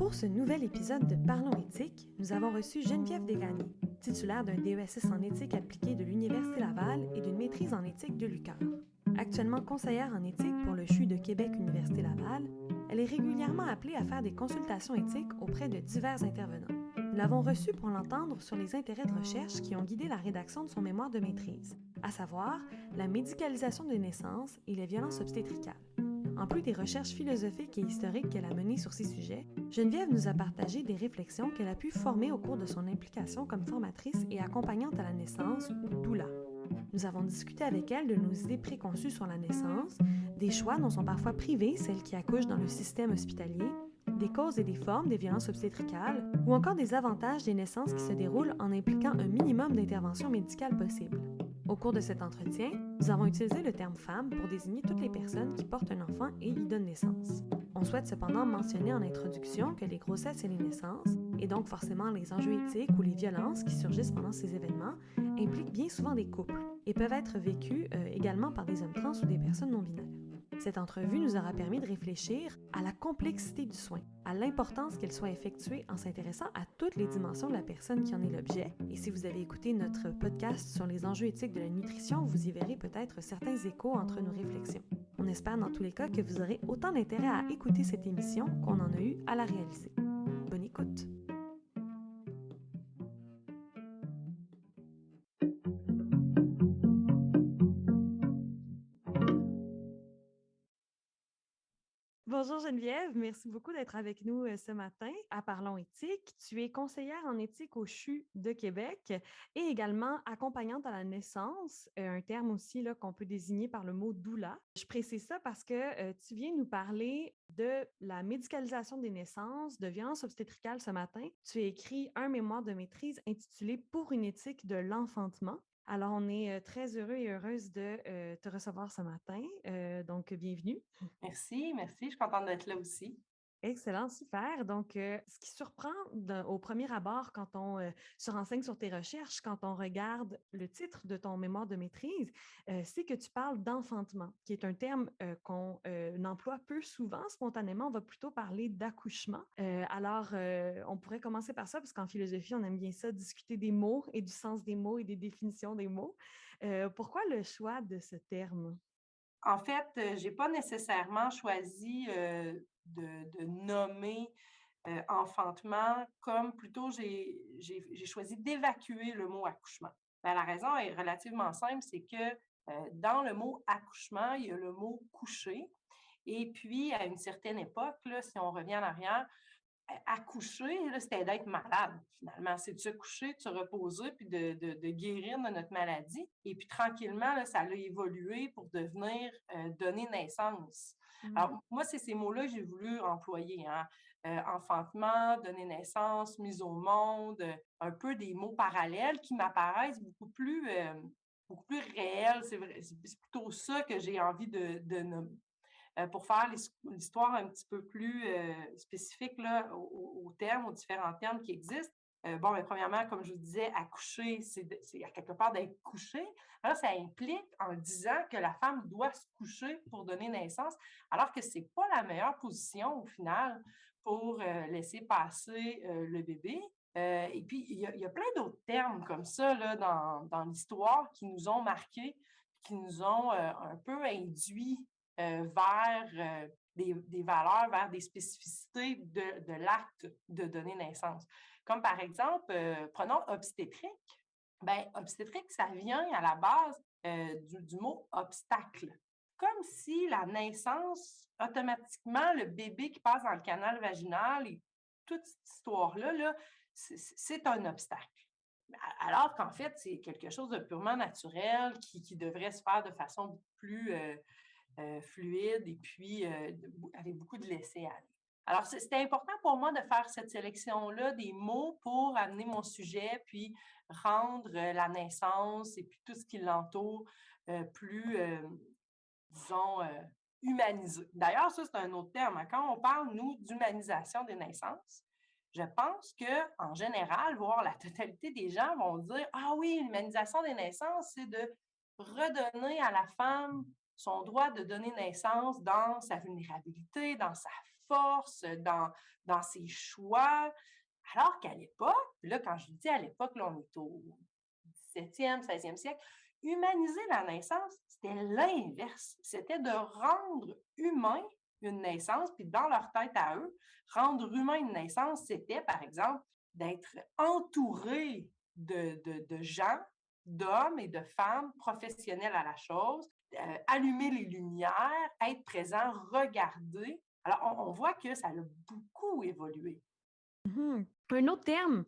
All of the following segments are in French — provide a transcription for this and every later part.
Pour ce nouvel épisode de Parlons éthique, nous avons reçu Geneviève Desgagnés, titulaire d'un DESS en éthique appliquée de l'Université Laval et d'une maîtrise en éthique de l'UQAR. Actuellement conseillère en éthique pour le CHU de Québec Université Laval, elle est régulièrement appelée à faire des consultations éthiques auprès de divers intervenants. Nous l'avons reçue pour l'entendre sur les intérêts de recherche qui ont guidé la rédaction de son mémoire de maîtrise, à savoir la médicalisation des naissances et les violences obstétricales. En plus des recherches philosophiques et historiques qu'elle a menées sur ces sujets, Geneviève nous a partagé des réflexions qu'elle a pu former au cours de son implication comme formatrice et accompagnante à la naissance, ou doula. Nous avons discuté avec elle de nos idées préconçues sur la naissance, des choix dont sont parfois privées celles qui accouchent dans le système hospitalier, des causes et des formes des violences obstétricales, ou encore des avantages des naissances qui se déroulent en impliquant un minimum d'intervention médicale possible. Au cours de cet entretien, nous avons utilisé le terme femme pour désigner toutes les personnes qui portent un enfant et y donnent naissance. On souhaite cependant mentionner en introduction que les grossesses et les naissances, et donc forcément les enjeux éthiques ou les violences qui surgissent pendant ces événements, impliquent bien souvent des couples et peuvent être vécus également par des hommes trans ou des personnes non-binaires. Cette entrevue nous aura permis de réfléchir à la complexité du soin, à l'importance qu'il soit effectué en s'intéressant à toutes les dimensions de la personne qui en est l'objet. Et si vous avez écouté notre podcast sur les enjeux éthiques de la nutrition, vous y verrez peut-être certains échos entre nos réflexions. On espère dans tous les cas que vous aurez autant d'intérêt à écouter cette émission qu'on en a eu à la réaliser. Bonne écoute! Bonjour Geneviève, merci beaucoup d'être avec nous ce matin à Parlons éthique. Tu es conseillère en éthique au CHU de Québec et également accompagnante à la naissance, un terme aussi là, qu'on peut désigner par le mot doula. Je précise ça parce que tu viens nous parler de la médicalisation des naissances, de violences obstétricales ce matin. Tu as écrit un mémoire de maîtrise intitulé Pour une éthique de l'enfantement. Alors, on est très heureux et heureuse de te recevoir ce matin. Donc, bienvenue. Merci, merci. Je suis contente d'être là aussi. Excellent, super. Donc, ce qui surprend au premier abord quand on se renseigne sur tes recherches, quand on regarde le titre de ton mémoire de maîtrise, c'est que tu parles d'enfantement, qui est un terme qu'on emploie peu souvent. Spontanément, on va plutôt parler d'accouchement. Alors, on pourrait commencer par ça, parce qu'en philosophie, on aime bien ça, discuter des mots et du sens des mots et des définitions des mots. Pourquoi le choix de ce terme? En fait, j'ai pas nécessairement choisi, de nommer, enfantement comme plutôt j'ai choisi d'évacuer le mot accouchement. La raison est relativement simple, c'est que, dans le mot accouchement, il y a le mot coucher et puis à une certaine époque, là, si on revient en arrière, accoucher, là, c'était d'être malade, finalement. C'est de se coucher, de se reposer, puis de guérir de notre maladie. Et puis, tranquillement, là, ça a évolué pour devenir donner naissance. Alors, Mhm. moi, c'est ces mots-là que j'ai voulu employer, hein. Enfantement, donner naissance, mise au monde, un peu des mots parallèles qui m'apparaissent beaucoup plus réels. C'est vrai, c'est plutôt ça que j'ai envie de nommer. Pour faire l'histoire un petit peu plus spécifique là, aux termes, aux différents termes qui existent. Bon, mais premièrement, comme je vous disais, accoucher, c'est à quelque part d'être couché. Alors, ça implique en disant que la femme doit se coucher pour donner naissance, alors que ce n'est pas la meilleure position au final pour laisser passer le bébé. Et puis, il y a plein d'autres termes comme ça là, dans l'histoire qui nous ont marqués, qui nous ont un peu induits vers des valeurs, vers des spécificités de l'acte de donner naissance. Comme par exemple, prenons obstétrique. Ben, obstétrique, ça vient à la base du mot obstacle. Comme si la naissance, automatiquement, le bébé qui passe dans le canal vaginal et toute cette histoire-là, là, c'est un obstacle. Alors qu'en fait, c'est quelque chose de purement naturel qui devrait se faire de façon beaucoup plus fluide et puis avec beaucoup de laisser-aller. Alors, c'était important pour moi de faire cette sélection-là des mots pour amener mon sujet, puis rendre la naissance et puis tout ce qui l'entoure plus, disons, humanisé. D'ailleurs, ça, c'est un autre terme, hein. Quand on parle, nous, d'humanisation des naissances, je pense qu'en général, voire la totalité des gens vont dire: «Ah oui, l'humanisation des naissances, c'est de redonner à la femme son droit de donner naissance dans sa vulnérabilité, dans sa force, dans ses choix. Alors qu'à l'époque, puis là, quand je dis à l'époque, là, on est au 17e, 16e siècle, humaniser la naissance, c'était l'inverse. C'était de rendre humain une naissance, puis dans leur tête à eux, rendre humain une naissance, c'était, par exemple, d'être entouré de gens, d'hommes et de femmes professionnels à la chose, allumer les lumières, être présent, regarder. Alors, on voit que ça a beaucoup évolué. Mmh. Un autre terme,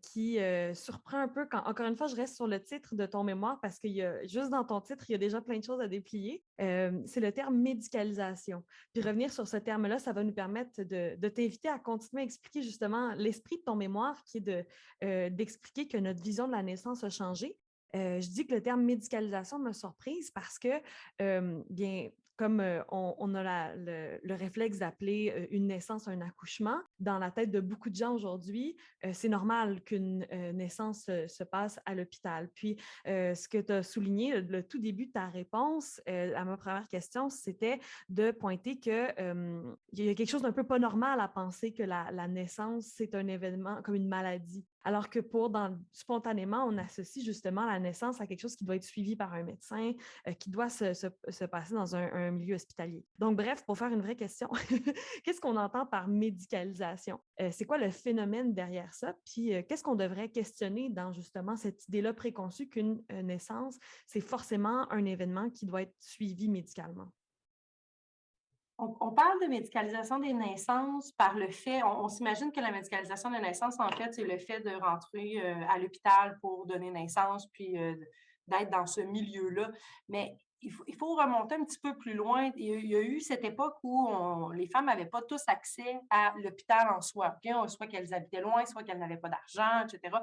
qui, surprend un peu quand encore une fois, je reste sur le titre de ton mémoire parce qu'il y a juste dans ton titre, il y a déjà plein de choses à déplier, c'est le terme médicalisation. Puis revenir sur ce terme-là, ça va nous permettre de t'inviter à continuer à expliquer justement l'esprit de ton mémoire qui est d'expliquer que notre vision de la naissance a changé. Je dis que le terme médicalisation me surprise parce que, bien, comme on a le réflexe d'appeler une naissance un accouchement, dans la tête de beaucoup de gens aujourd'hui, c'est normal qu'une naissance se passe à l'hôpital. Puis, ce que tu as souligné, le tout début de ta réponse à ma première question, c'était de pointer qu'il y a quelque chose d'un peu pas normal à penser que la naissance, c'est un événement comme une maladie. Alors que spontanément, on associe justement la naissance à quelque chose qui doit être suivi par un médecin, qui doit se passer dans un milieu hospitalier. Donc, bref, pour faire une vraie question, qu'est-ce qu'on entend par médicalisation? C'est quoi le phénomène derrière ça? Puis, qu'est-ce qu'on devrait questionner dans justement cette idée-là préconçue qu'une naissance, c'est forcément un événement qui doit être suivi médicalement? On parle de médicalisation des naissances par le fait, on s'imagine que la médicalisation des naissances, en fait, c'est le fait de rentrer à l'hôpital pour donner naissance, puis d'être dans ce milieu-là. Mais il faut remonter un petit peu plus loin. Il y a eu cette époque où les femmes n'avaient pas tous accès à l'hôpital en soi. OK? Soit qu'elles habitaient loin, soit qu'elles n'avaient pas d'argent, etc.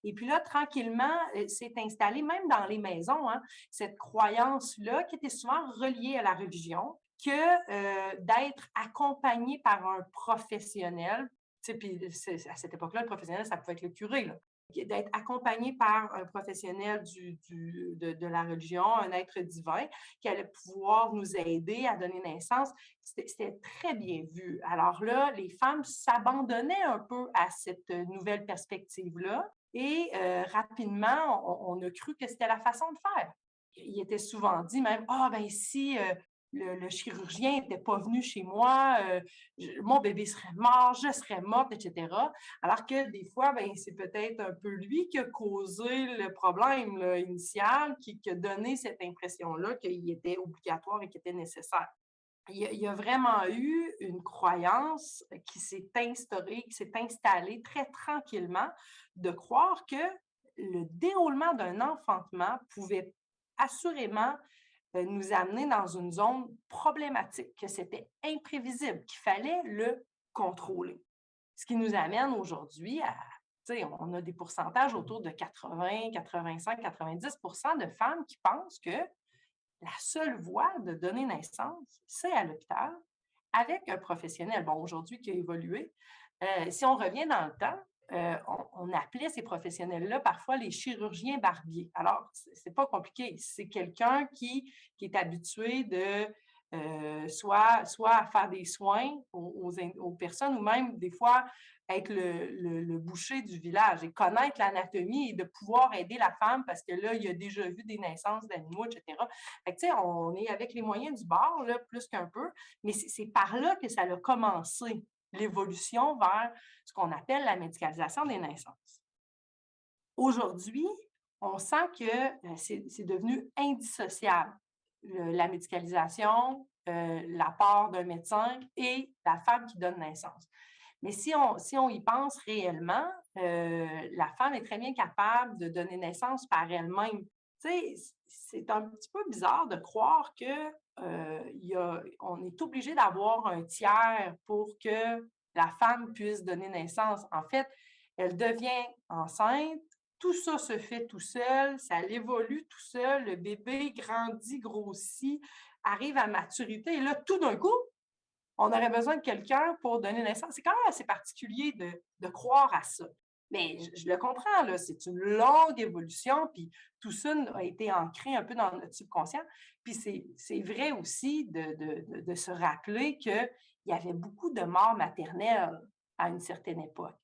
Et puis là, tranquillement, s'est installée, même dans les maisons, hein, cette croyance-là qui était souvent reliée à la religion, que d'être accompagné par un professionnel. Tu sais, puis à cette époque-là, le professionnel, ça pouvait être le curé, là. D'être accompagné par un professionnel de la religion, un être divin, qui allait pouvoir nous aider à donner naissance, c'était très bien vu. Alors là, les femmes s'abandonnaient un peu à cette nouvelle perspective-là et rapidement, on a cru que c'était la façon de faire. Il était souvent dit même, ah ben si le chirurgien n'était pas venu chez moi, mon bébé serait mort, je serais morte, etc. Alors que des fois, ben, c'est peut-être un peu lui qui a causé le problème là, initial, qui a donné cette impression-là qu'il était obligatoire et qu'il était nécessaire. Il y a vraiment eu une croyance qui s'est instaurée, qui s'est installée très tranquillement, de croire que le déroulement d'un enfantement pouvait assurément nous amener dans une zone problématique, que c'était imprévisible, qu'il fallait le contrôler. Ce qui nous amène aujourd'hui à, tu sais, on a des pourcentages autour de 80, 85, 90 de femmes qui pensent que la seule voie de donner naissance, c'est à l'hôpital avec un professionnel. Bon, aujourd'hui, qui a évolué. Si on revient dans le temps, on appelait ces professionnels-là parfois les chirurgiens barbiers. Alors, c'est pas compliqué. C'est quelqu'un qui est habitué de soit à faire des soins aux personnes ou même des fois être le boucher du village et connaître l'anatomie et de pouvoir aider la femme parce que là, il a déjà vu des naissances d'animaux, etc. Fait que, tu sais, on est avec les moyens du bord, là, plus qu'un peu, mais c'est par là que ça a commencé, l'évolution vers ce qu'on appelle la médicalisation des naissances. Aujourd'hui, on sent que c'est devenu indissociable, la médicalisation, l'apport d'un médecin et la femme qui donne naissance. Mais si on y pense réellement, la femme est très bien capable de donner naissance par elle-même. Tu sais, c'est un petit peu bizarre de croire que, on est obligé d'avoir un tiers pour que la femme puisse donner naissance. En fait, elle devient enceinte, tout ça se fait tout seul, ça évolue tout seul, le bébé grandit, grossit, arrive à maturité et là, tout d'un coup, on aurait besoin de quelqu'un pour donner naissance. C'est quand même assez particulier de croire à ça. Mais je le comprends, là, c'est une longue évolution, puis tout ça a été ancré un peu dans notre subconscient. Puis c'est vrai aussi de se rappeler qu'il y avait beaucoup de morts maternelles à une certaine époque.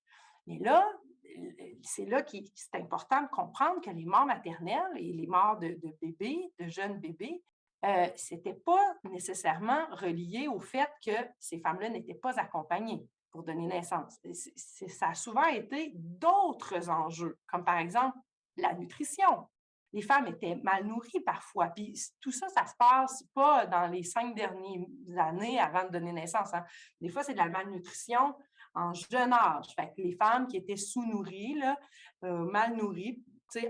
Mais là, c'est là que c'est important de comprendre que les morts maternelles et les morts de bébés, de jeunes bébés, c'était pas nécessairement relié au fait que ces femmes-là n'étaient pas accompagnées pour donner naissance. Ça a souvent été d'autres enjeux, comme par exemple la nutrition. Les femmes étaient mal nourries parfois. Puis tout ça, ça se passe pas dans les 5 dernières années avant de donner naissance, hein. Des fois, c'est de la malnutrition en jeune âge. Fait que les femmes qui étaient sous-nourries, là, mal nourries,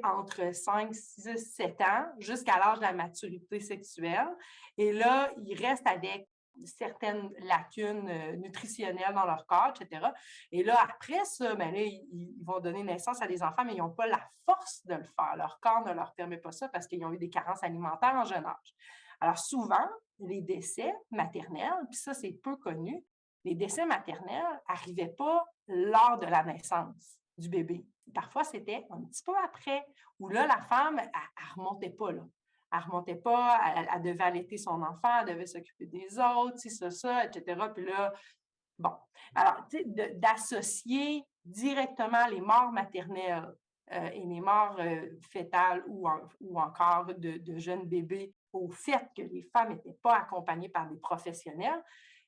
entre 5, 6, 7 ans jusqu'à l'âge de la maturité sexuelle. Et là, ils restent avec certaines lacunes nutritionnelles dans leur corps, etc. Et là, après ça, ben là, ils vont donner naissance à des enfants, mais ils n'ont pas la force de le faire. Leur corps ne leur permet pas ça parce qu'ils ont eu des carences alimentaires en jeune âge. Alors souvent, les décès maternels, puis ça, c'est peu connu, les décès maternels n'arrivaient pas lors de la naissance du bébé. Parfois, c'était un petit peu après, où là, la femme, elle ne remontait pas, là. Elle ne remontait pas, elle devait allaiter son enfant, elle devait s'occuper des autres, ça, etc. Puis là, bon. Alors, tu sais, d'associer directement les morts maternelles et les morts fœtales ou encore de jeunes bébés au fait que les femmes n'étaient pas accompagnées par des professionnels,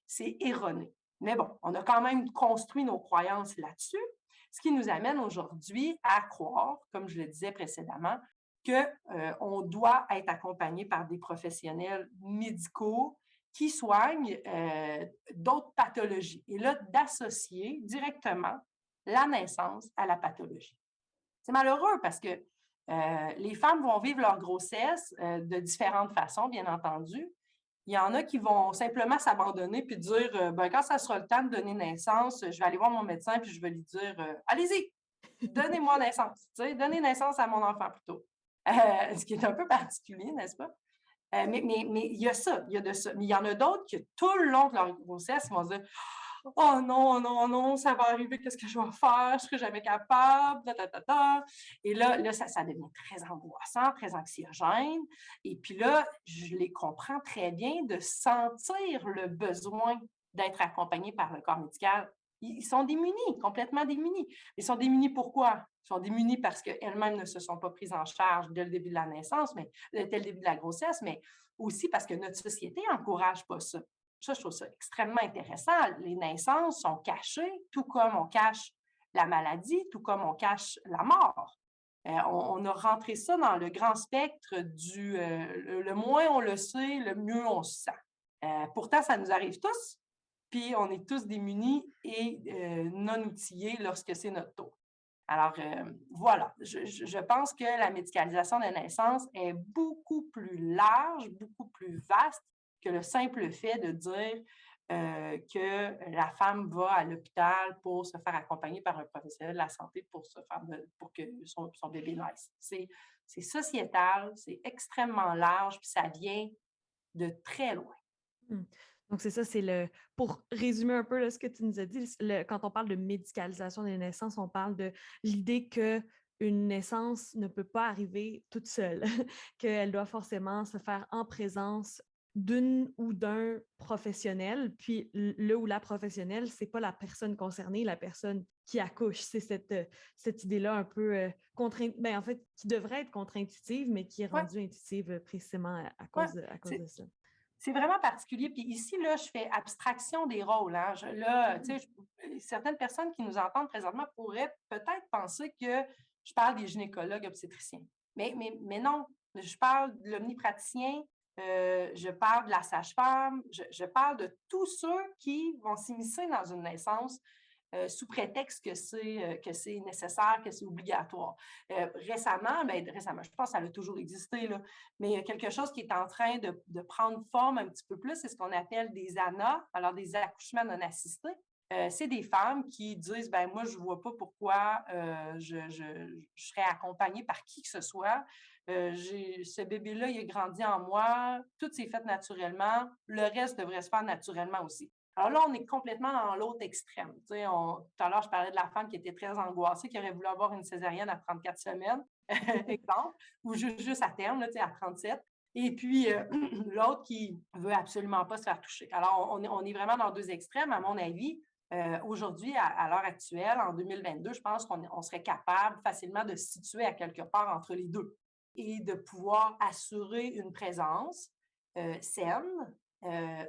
c'est erroné. Mais bon, on a quand même construit nos croyances là-dessus, ce qui nous amène aujourd'hui à croire, comme je le disais précédemment, qu'on doit être accompagné par des professionnels médicaux qui soignent d'autres pathologies. Et là, d'associer directement la naissance à la pathologie. C'est malheureux parce que les femmes vont vivre leur grossesse de différentes façons, bien entendu. Il y en a qui vont simplement s'abandonner puis dire ben, quand ça sera le temps de donner naissance, je vais aller voir mon médecin puis je vais lui dire allez-y, donnez-moi naissance. Donnez naissance à mon enfant plutôt. Ce qui est un peu particulier, n'est-ce pas? Mais il y a ça, il y a de ça. Mais il y en a d'autres qui, tout le long de leur grossesse, vont se dire oh non, non, non, ça va arriver, qu'est-ce que je vais faire? Je ne serai jamais capable. Ta, ta, ta, ta. Et là ça devient très angoissant, très anxiogène. Et puis là, je les comprends très bien de sentir le besoin d'être accompagnés par le corps médical. Ils sont démunis, complètement démunis. Ils sont démunis pourquoi? Ils sont démunis parce qu'elles-mêmes ne se sont pas prises en charge dès le début de la naissance, mais dès le début de la grossesse, mais aussi parce que notre société n'encourage pas ça. Ça, je trouve ça extrêmement intéressant. Les naissances sont cachées, tout comme on cache la maladie, tout comme on cache la mort. On a rentré ça dans le grand spectre du le moins on le sait, le mieux on se sent. Pourtant, ça nous arrive tous, puis on est tous démunis et non outillés lorsque c'est notre tour. Alors, voilà, je pense que la médicalisation de naissance est beaucoup plus large, beaucoup plus vaste que le simple fait de dire que la femme va à l'hôpital pour se faire accompagner par un professionnel de la santé pour que son bébé naisse. C'est sociétal, c'est extrêmement large, puis ça vient de très loin. Mmh. Donc c'est ça, c'est pour résumer un peu là, ce que tu nous as dit, quand on parle de médicalisation des naissances, on parle de l'idée que une naissance ne peut pas arriver toute seule, qu'elle doit forcément se faire en présence d'une ou d'un professionnel, puis le ou la professionnelle, c'est pas la personne concernée, la personne qui accouche. C'est cette idée-là un peu en fait, qui devrait être contre-intuitive, mais qui est Ouais, rendue intuitive précisément ouais. à cause de C'est ça. C'est vraiment particulier. Puis ici, là, je fais abstraction des rôles, hein. Là, tu Mhm. sais, certaines personnes qui nous entendent présentement pourraient peut-être penser que je parle des gynécologues obstétriciens. Mais non, je parle de l'omnipraticien, je parle de la sage-femme, je parle de tous ceux qui vont s'immiscer dans une naissance sous prétexte que c'est nécessaire, que c'est obligatoire. Récemment, je pense que ça a toujours existé, là, mais il y a quelque chose qui est en train de prendre forme un petit peu plus, c'est ce qu'on appelle des ANA, alors des accouchements non assistés. C'est des femmes qui disent ben moi, je ne vois pas pourquoi je serais accompagnée par qui que ce soit. Ce bébé-là, il a grandi en moi, tout s'est fait naturellement, le reste devrait se faire naturellement aussi. Alors là, on est complètement dans l'autre extrême. Tu sais, tout à l'heure, je parlais de la femme qui était très angoissée, qui aurait voulu avoir une césarienne à 34 semaines, exemple, ou juste à terme, là, tu sais, à 37. Et puis, l'autre qui veut absolument pas se faire toucher. Alors, on est vraiment dans deux extrêmes, à mon avis. Aujourd'hui, à l'heure actuelle, en 2022, je pense qu'on serait capable facilement de se situer à quelque part entre les deux et de pouvoir assurer une présence saine,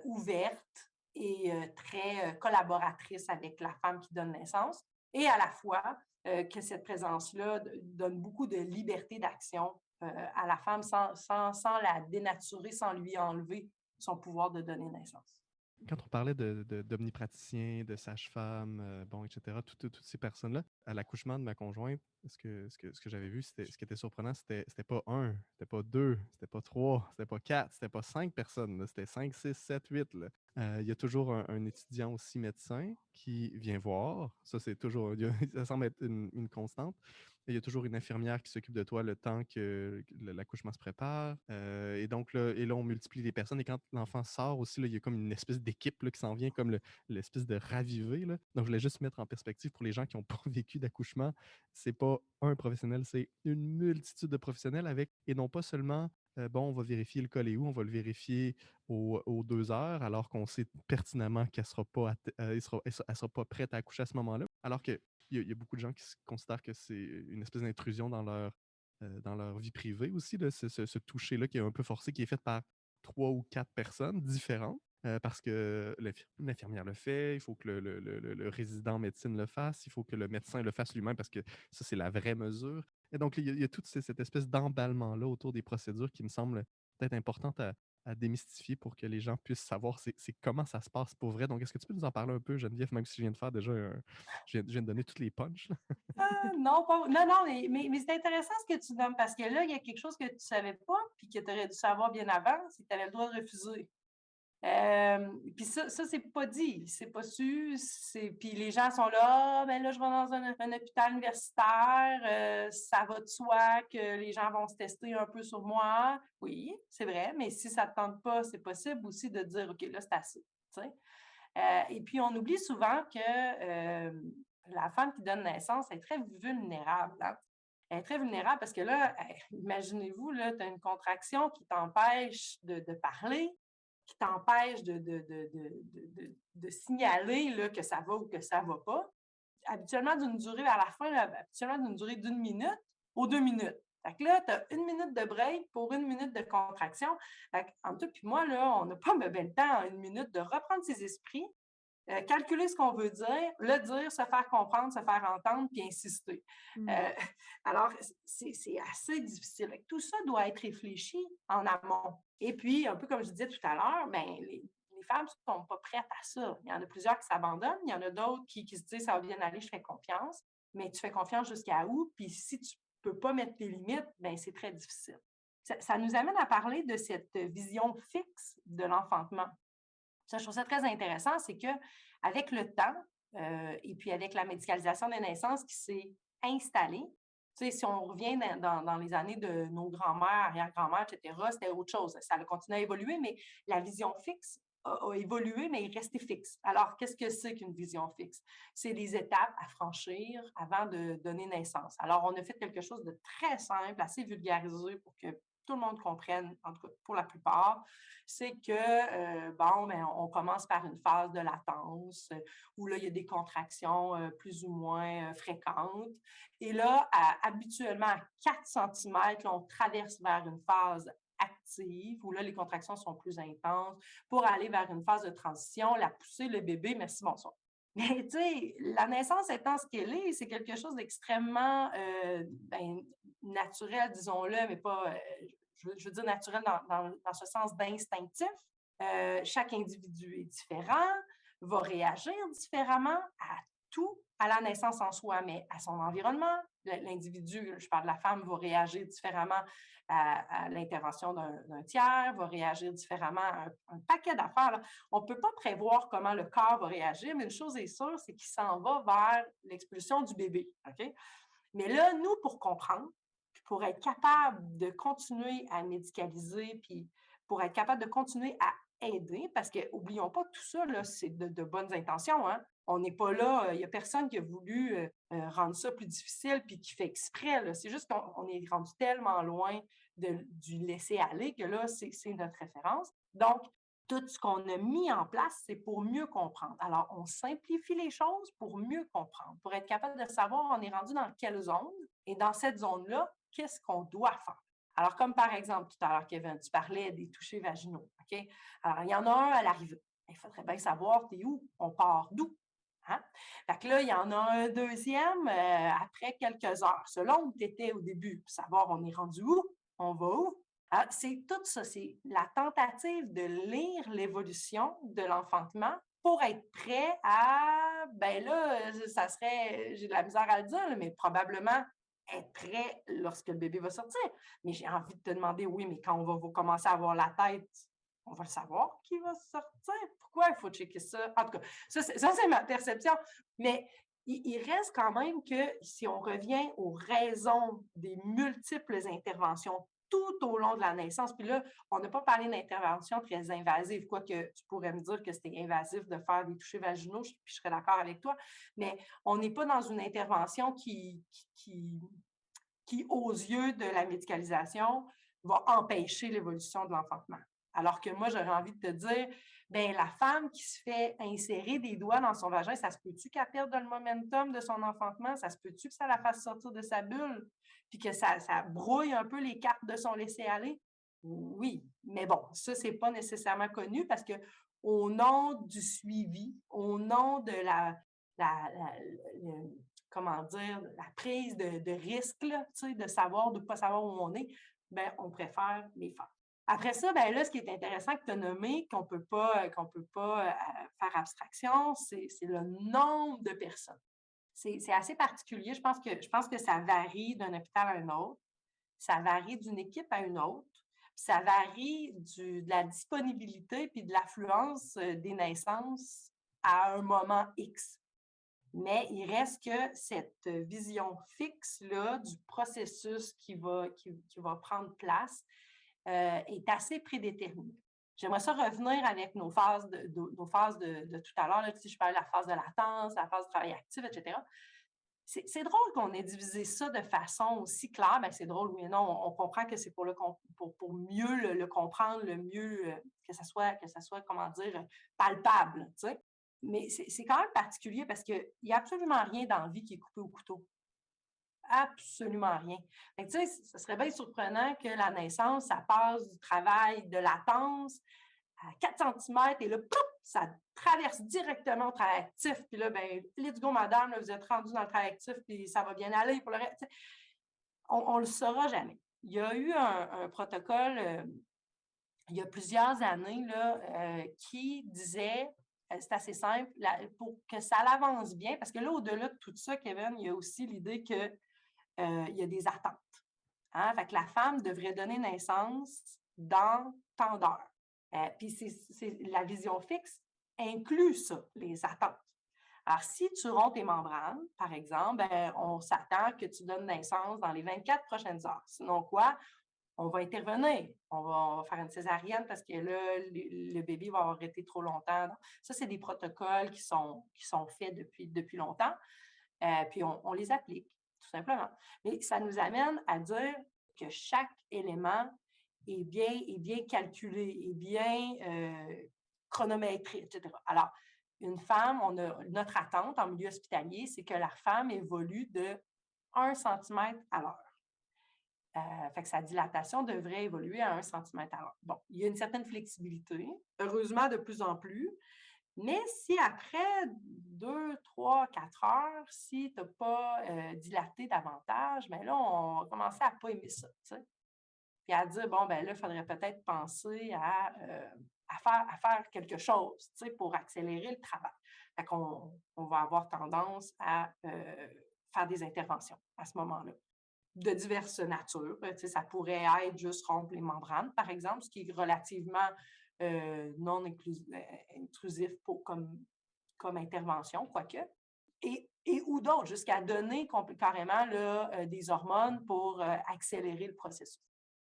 ouverte et très collaboratrice avec la femme qui donne naissance, et à la fois que cette présence-là donne beaucoup de liberté d'action à la femme sans la dénaturer, sans lui enlever son pouvoir de donner naissance. Quand on parlait d'omnipraticiens, de sages-femmes, bon, et cetera, toutes ces personnes-là, à l'accouchement de ma conjointe, ce que j'avais vu, ce qui était surprenant, c'était pas un, c'était pas deux, c'était pas trois, c'était pas quatre, c'était pas cinq personnes, là, c'était 5, 6, 7, 8. Là. Il y a toujours un étudiant aussi médecin qui vient voir. Ça, c'est toujours, ça semble être une constante. Il y a toujours une infirmière qui s'occupe de toi le temps que l'accouchement se prépare. Et donc, là, on multiplie les personnes. Et quand l'enfant sort aussi, là, il y a comme une espèce d'équipe là, qui s'en vient, comme l'espèce de ravivé. Là. Donc, je voulais juste mettre en perspective pour les gens qui n'ont pas vécu d'accouchement. C'est pas un professionnel, c'est une multitude de professionnels avec, et non pas seulement, bon, on va vérifier le col est où, on va le vérifier aux 2 heures, alors qu'on sait pertinemment qu'elle sera pas, elle sera pas prête à accoucher à ce moment-là. Alors que il y a beaucoup de gens qui considèrent que c'est une espèce d'intrusion dans leur vie privée aussi, là, ce toucher-là qui est un peu forcé, qui est fait par 3 ou 4 personnes différentes. Parce que l'infirmière le fait, il faut que le résident en médecine le fasse, il faut que le médecin le fasse lui-même parce que ça, c'est la vraie mesure. Et donc, il y a toute cette espèce d'emballement-là autour des procédures qui me semble peut-être importante à démystifier pour que les gens puissent savoir c'est comment ça se passe pour vrai. Donc, est-ce que tu peux nous en parler un peu, Geneviève, même si je viens de faire déjà je viens de donner toutes les punches, là? Non, non, non, mais c'est intéressant ce que tu nommes parce que là, il y a quelque chose que tu ne savais pas puis que tu aurais dû savoir bien avant, c'est que tu avais le droit de refuser. Puis ça c'est pas dit, c'est pas su. Puis les gens sont là, ah, ben là, je vais dans un hôpital universitaire, ça va de soi que les gens vont se tester un peu sur moi. Oui, c'est vrai, mais si ça ne te tente pas, c'est possible aussi de dire, OK, là, c'est assez. Tu sais. Et puis, on oublie souvent que la femme qui donne naissance est très vulnérable. Hein. Elle est très vulnérable parce que là, imaginez-vous, tu as une contraction qui t'empêche de parler, qui t'empêche de signaler là, que ça va ou que ça ne va pas. Habituellement, d'une durée à la fin, là, habituellement d'une durée d'1 minute aux 2 minutes. Fait que là, tu as 1 minute de break pour 1 minute de contraction. Fait entre toi et moi, là, on n'a pas le temps en 1 minute de reprendre ses esprits, calculer ce qu'on veut dire, le dire, se faire comprendre, se faire entendre, puis insister. Euh, alors, c'est assez difficile. Tout ça doit être réfléchi en amont. Et puis, un peu comme je disais tout à l'heure, ben, les femmes ne sont pas prêtes à ça. Il y en a plusieurs qui s'abandonnent, il y en a d'autres qui se disent ça va bien aller, je fais confiance. Mais tu fais confiance jusqu'à où? Puis si tu ne peux pas mettre tes limites, ben, c'est très difficile. Ça nous amène à parler de cette vision fixe de l'enfantement. Ça, je trouve ça très intéressant, c'est qu'avec le temps et puis avec la médicalisation des naissances qui s'est installée, tu sais, si on revient dans les années de nos grands-mères, arrière-grand-mères, etc., c'était autre chose. Ça a continué à évoluer, mais la vision fixe a évolué, mais est restée fixe. Alors, qu'est-ce que c'est qu'une vision fixe? C'est les étapes à franchir avant de donner naissance. Alors, on a fait quelque chose de très simple, assez vulgarisé pour que tout le monde comprenne, en tout cas pour la plupart, c'est que, bon, ben, on commence par une phase de latence où là, il y a des contractions plus ou moins fréquentes. Et là, habituellement, à 4 cm, on traverse vers une phase active, où là, les contractions sont plus intenses, pour aller vers une phase de transition, la poussée, le bébé, merci, bonsoir. Mais tu sais, la naissance étant ce qu'elle est, c'est quelque chose d'extrêmement naturel, disons-le, mais pas, je veux dire naturel dans ce sens d'instinctif. Chaque individu est différent, va réagir différemment à tout, à la naissance en soi, mais à son environnement. L'individu, je parle de la femme, va réagir différemment à l'intervention d'un tiers, va réagir différemment à un paquet d'affaires. Là. On ne peut pas prévoir comment le corps va réagir, mais une chose est sûre, c'est qu'il s'en va vers l'expulsion du bébé. OK? Mais là, nous, pour comprendre, pour être capable de continuer à médicaliser, puis pour être capable de continuer à aider parce qu'oublions pas que tout ça, là, c'est de bonnes intentions, hein. On n'est pas là, il n'y a personne qui a voulu rendre ça plus difficile puis qui fait exprès, là. C'est juste qu'on est rendu tellement loin du laisser-aller que là, c'est notre référence. Donc, tout ce qu'on a mis en place, c'est pour mieux comprendre. Alors, on simplifie les choses pour mieux comprendre, pour être capable de savoir on est rendu dans quelle zone et dans cette zone-là, qu'est-ce qu'on doit faire. Alors, comme par exemple, tout à l'heure, Kevin, tu parlais des touchés vaginaux, OK? Alors, il y en a un à l'arrivée. Il faudrait bien savoir, t'es où? On part d'où? Hein? Fait que là, il y en a un deuxième après quelques heures, selon où tu étais au début, pour savoir on est rendu où, on va où. Ah, c'est tout ça, c'est la tentative de lire l'évolution de l'enfantement pour être prêt à, ben là, ça serait, j'ai de la misère à le dire, là, mais probablement être prêt lorsque le bébé va sortir. Mais j'ai envie de te demander, oui, mais quand on va commencer à avoir la tête, on va le savoir qui va sortir. Pourquoi il faut checker ça? En tout cas, ça, c'est ma perception. Mais il reste quand même que si on revient aux raisons des multiples interventions tout au long de la naissance, puis là, on n'a pas parlé d'intervention très invasive, quoique tu pourrais me dire que c'était invasif de faire des touchés vaginaux, puis je serais d'accord avec toi, mais on n'est pas dans une intervention qui, aux yeux de la médicalisation, va empêcher l'évolution de l'enfantement. Alors que moi, j'aurais envie de te dire, bien, la femme qui se fait insérer des doigts dans son vagin, ça se peut-tu qu'elle perde le momentum de son enfantement? Ça se peut-tu que ça la fasse sortir de sa bulle? Puis que ça brouille un peu les cartes de son laisser-aller? Oui, mais bon, ça, c'est pas nécessairement connu parce que au nom du suivi, au nom de comment dire, la prise de risque, là, de savoir, de ne pas savoir où on est, ben, on préfère les faire. Après ça, ben là, ce qui est intéressant que tu as nommé, qu'on peut pas faire abstraction, c'est le nombre de personnes. C'est assez particulier. Je pense que ça varie d'un hôpital à un autre. Ça varie d'une équipe à une autre. Ça varie de la disponibilité puis de l'affluence des naissances à un moment X. Mais il reste que cette vision fixe-là du processus qui va prendre place est assez prédéterminée. J'aimerais ça revenir avec nos phases de tout à l'heure. Si je parlais de la phase de latence, la phase de travail actif, etc. C'est drôle qu'on ait divisé ça de façon aussi claire. Bien, c'est drôle, oui et non. On comprend que c'est pour mieux le comprendre, le mieux que ça soit, comment dire, palpable. Tu sais. Mais c'est quand même particulier parce qu'il n'y a absolument rien dans la vie qui est coupé au couteau. Absolument rien. Tu sais, ce serait bien surprenant que la naissance, ça passe du travail de latence à 4 cm et là, pouf, ça traverse directement au travail actif. Puis là, ben, let's go, madame, là, vous êtes rendu dans le travail actif, puis ça va bien aller pour le reste. On ne le saura jamais. Il y a eu un protocole il y a plusieurs années là, qui disait, c'est assez simple, pour que ça avance bien, parce que là, au-delà de tout ça, Kevin, il y a aussi l'idée qu'il y a des attentes. Hein? Fait que la femme devrait donner naissance dans tant d'heures. Puis la vision fixe inclut ça, les attentes. Alors, si tu romps tes membranes, par exemple, ben, on s'attend que tu donnes naissance dans les 24 prochaines heures. Sinon quoi? On va intervenir. On va faire une césarienne parce que là, le bébé va avoir été trop longtemps. Donc, ça, c'est des protocoles qui sont faits depuis longtemps. Puis, on les applique, tout simplement. Mais ça nous amène à dire que chaque élément est bien calculé, est bien chronométré, etc. Alors, une femme, notre attente en milieu hospitalier, c'est que la femme évolue de 1 cm à l'heure. Fait que sa dilatation devrait évoluer à 1 cm à l'heure. Bon, il y a une certaine flexibilité, heureusement de plus en plus, mais si après 2, 3, 4 heures, si tu n'as pas dilaté davantage, bien là, on va commencer à ne pas aimer ça, tu sais. Puis à dire, bon, ben là, il faudrait peut-être penser à faire quelque chose, tu sais, pour accélérer le travail. Fait qu'on va avoir tendance à faire des interventions à ce moment-là, de diverses natures. Tu sais, ça pourrait être juste rompre les membranes, par exemple, ce qui est relativement non intrusif comme intervention, quoique. Et ou d'autres, jusqu'à donner carrément là, des hormones pour accélérer le processus.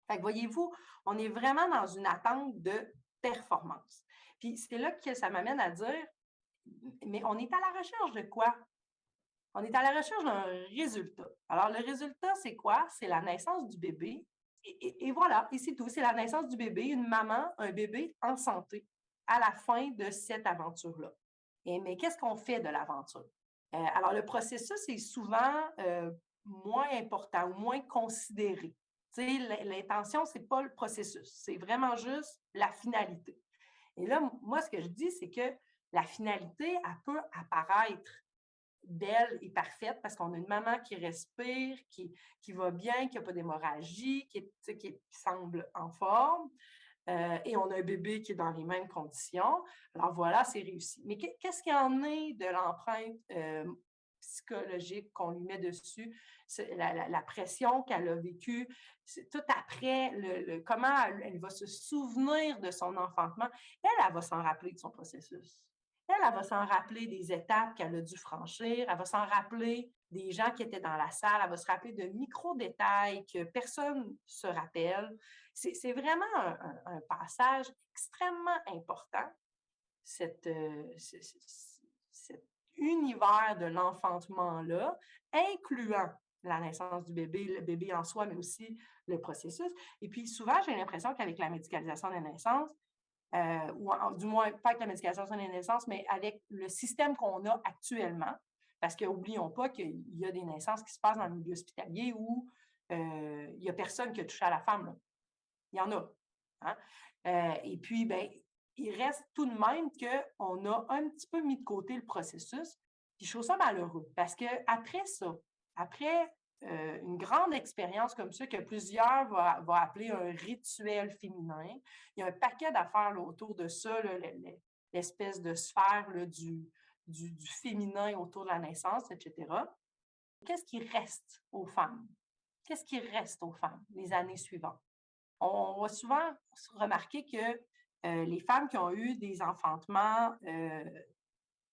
Fait que voyez-vous, on est vraiment dans une attente de performance. Puis c'est là que ça m'amène à dire, mais on est à la recherche de quoi? On est à la recherche d'un résultat. Alors, le résultat, c'est quoi? C'est la naissance du bébé. Et voilà, et c'est tout. C'est la naissance du bébé, une maman, un bébé en santé à la fin de cette aventure-là. Mais qu'est-ce qu'on fait de l'aventure? Alors, le processus est souvent moins important ou moins considéré. Tu sais, l'intention, ce n'est pas le processus, c'est vraiment juste la finalité. Et là, moi, ce que je dis, c'est que la finalité, elle peut apparaître belle et parfaite parce qu'on a une maman qui respire, qui va bien, qui n'a pas d'hémorragie, qui semble en forme. Et on a un bébé qui est dans les mêmes conditions. Alors voilà, c'est réussi. Mais qu'est-ce qu'il y en est de l'empreinte psychologique qu'on lui met dessus, la pression qu'elle a vécue, tout après, comment elle va se souvenir de son enfantement. Elle va s'en rappeler de son processus. Elle va s'en rappeler des étapes qu'elle a dû franchir. Elle va s'en rappeler des gens qui étaient dans la salle. Elle va se rappeler de micro-détails que personne ne se rappelle. C'est vraiment un passage extrêmement important, cet univers de l'enfantement-là, incluant la naissance du bébé, le bébé en soi, mais aussi le processus. Et puis souvent, j'ai l'impression qu'avec la médicalisation des naissances, ou du moins pas avec la médicalisation des naissances, mais avec le système qu'on a actuellement, parce qu'oublions pas qu'il y a des naissances qui se passent dans le milieu hospitalier où il n'y a personne qui a touché à la femme, là. Il y en a. Hein? Et puis, ben, il reste tout de même qu'on a un petit peu mis de côté le processus. Puis je trouve ça malheureux parce qu'après ça, après une grande expérience comme ça que plusieurs vont appeler un rituel féminin, il y a un paquet d'affaires là, autour de ça, là, l'espèce de sphère là, du féminin autour de la naissance, etc. Qu'est-ce qui reste aux femmes? Qu'est-ce qui reste aux femmes les années suivantes? On va souvent remarquer que les femmes qui ont eu des enfantements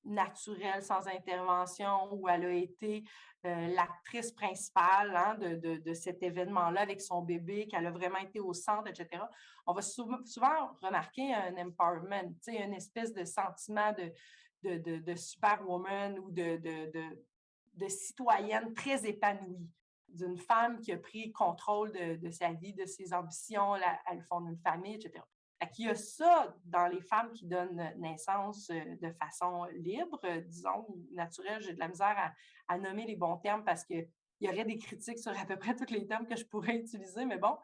naturels sans intervention, où elle a été l'actrice principale hein, de cet événement-là avec son bébé, qu'elle a vraiment été au centre, etc., on va souvent remarquer un empowerment, une espèce de sentiment de superwoman ou de citoyenne très épanouie, d'une femme qui a pris contrôle de sa vie, de ses ambitions, elle fonde une famille, etc. Il y a ça dans les femmes qui donnent naissance de façon libre, disons, naturelle. J'ai de la misère à nommer les bons termes parce qu'il y aurait des critiques sur à peu près tous les termes que je pourrais utiliser, mais bon.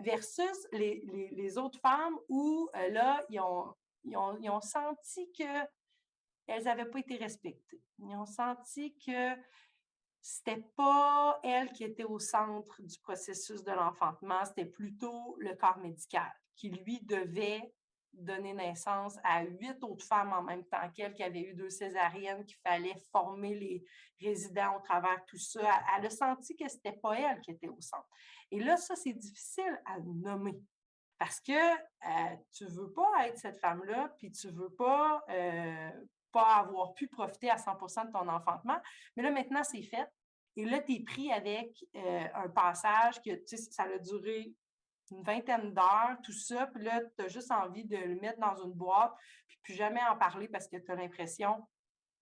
Versus les autres femmes où, là, ils ont senti qu'elles n'avaient pas été respectées. Ils ont senti que c'était pas elle qui était au centre du processus de l'enfantement, c'était plutôt le corps médical qui, lui, devait donner naissance à 8 autres femmes en même temps qu'elle, qui avaient eu 2 césariennes, qu'il fallait former les résidents au travers tout ça. Elle a senti que c'était pas elle qui était au centre. Et là, ça, c'est difficile à nommer. Parce que tu veux pas être cette femme-là, puis tu veux pas avoir pu profiter à 100% de ton enfantement. Mais là, maintenant, c'est fait. Et là, tu es pris avec un passage que, tu sais, ça a duré une vingtaine d'heures, tout ça. Puis là, tu as juste envie de le mettre dans une boîte, puis plus jamais en parler parce que tu as l'impression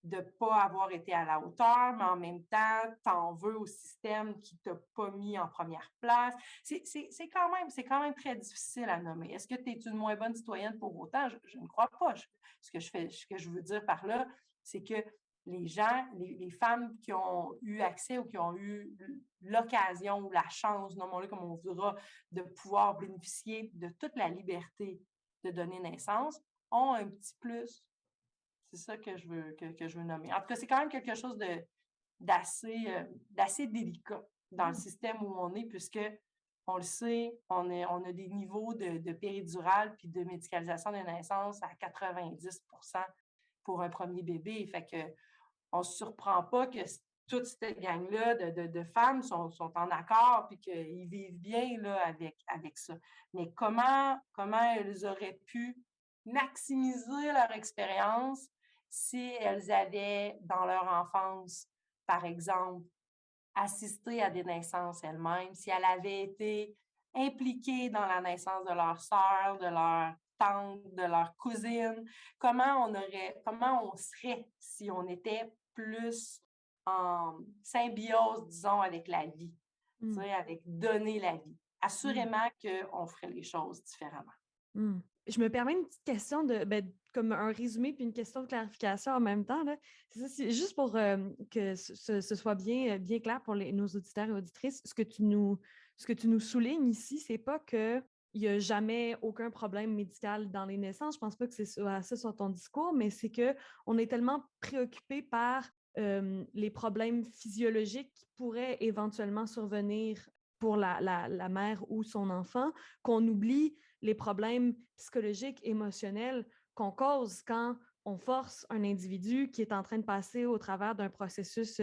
de ne pas avoir été à la hauteur, mais en même temps, tu en veux au système qui ne t'a pas mis en première place. C'est quand même très difficile à nommer. Est-ce que tu es une moins bonne citoyenne pour autant? Je ne crois pas. Ce que je veux dire par là, c'est que les gens, les femmes qui ont eu accès ou qui ont eu l'occasion ou la chance, nommons-le comme on voudra, de pouvoir bénéficier de toute la liberté de donner naissance, ont un petit plus. C'est ça que je veux nommer. En tout cas, c'est quand même quelque chose d'assez délicat dans le système où on est, puisque on le sait, on a des niveaux de péridurale puis de médicalisation de naissance à 90% pour un premier bébé. Fait que on ne se surprend pas que toute cette gang-là de femmes sont en accord puis qu'ils vivent bien là, avec ça. Mais comment elles auraient pu maximiser leur expérience si elles avaient, dans leur enfance, par exemple, assisté à des naissances elles-mêmes, si elles avaient été impliquées dans la naissance de leur sœur, de leur tante, de leur cousine, comment on serait si on était plus en symbiose, disons, avec la vie, tu Mmh. sais, avec donner la vie. Mmh. Assurément qu'on ferait les choses différemment. Mmh. Je me permets une petite question comme un résumé puis une question de clarification en même temps, là. C'est juste pour que ce soit bien clair pour nos auditeurs et auditrices. Ce que tu nous soulignes ici, c'est pas qu'il n'y a jamais aucun problème médical dans les naissances. Je pense pas que c'est ça sur ton discours, mais c'est qu'on est tellement préoccupé par les problèmes physiologiques qui pourraient éventuellement survenir pour la mère ou son enfant, qu'on oublie les problèmes psychologiques, émotionnels qu'on cause quand on force un individu qui est en train de passer au travers d'un processus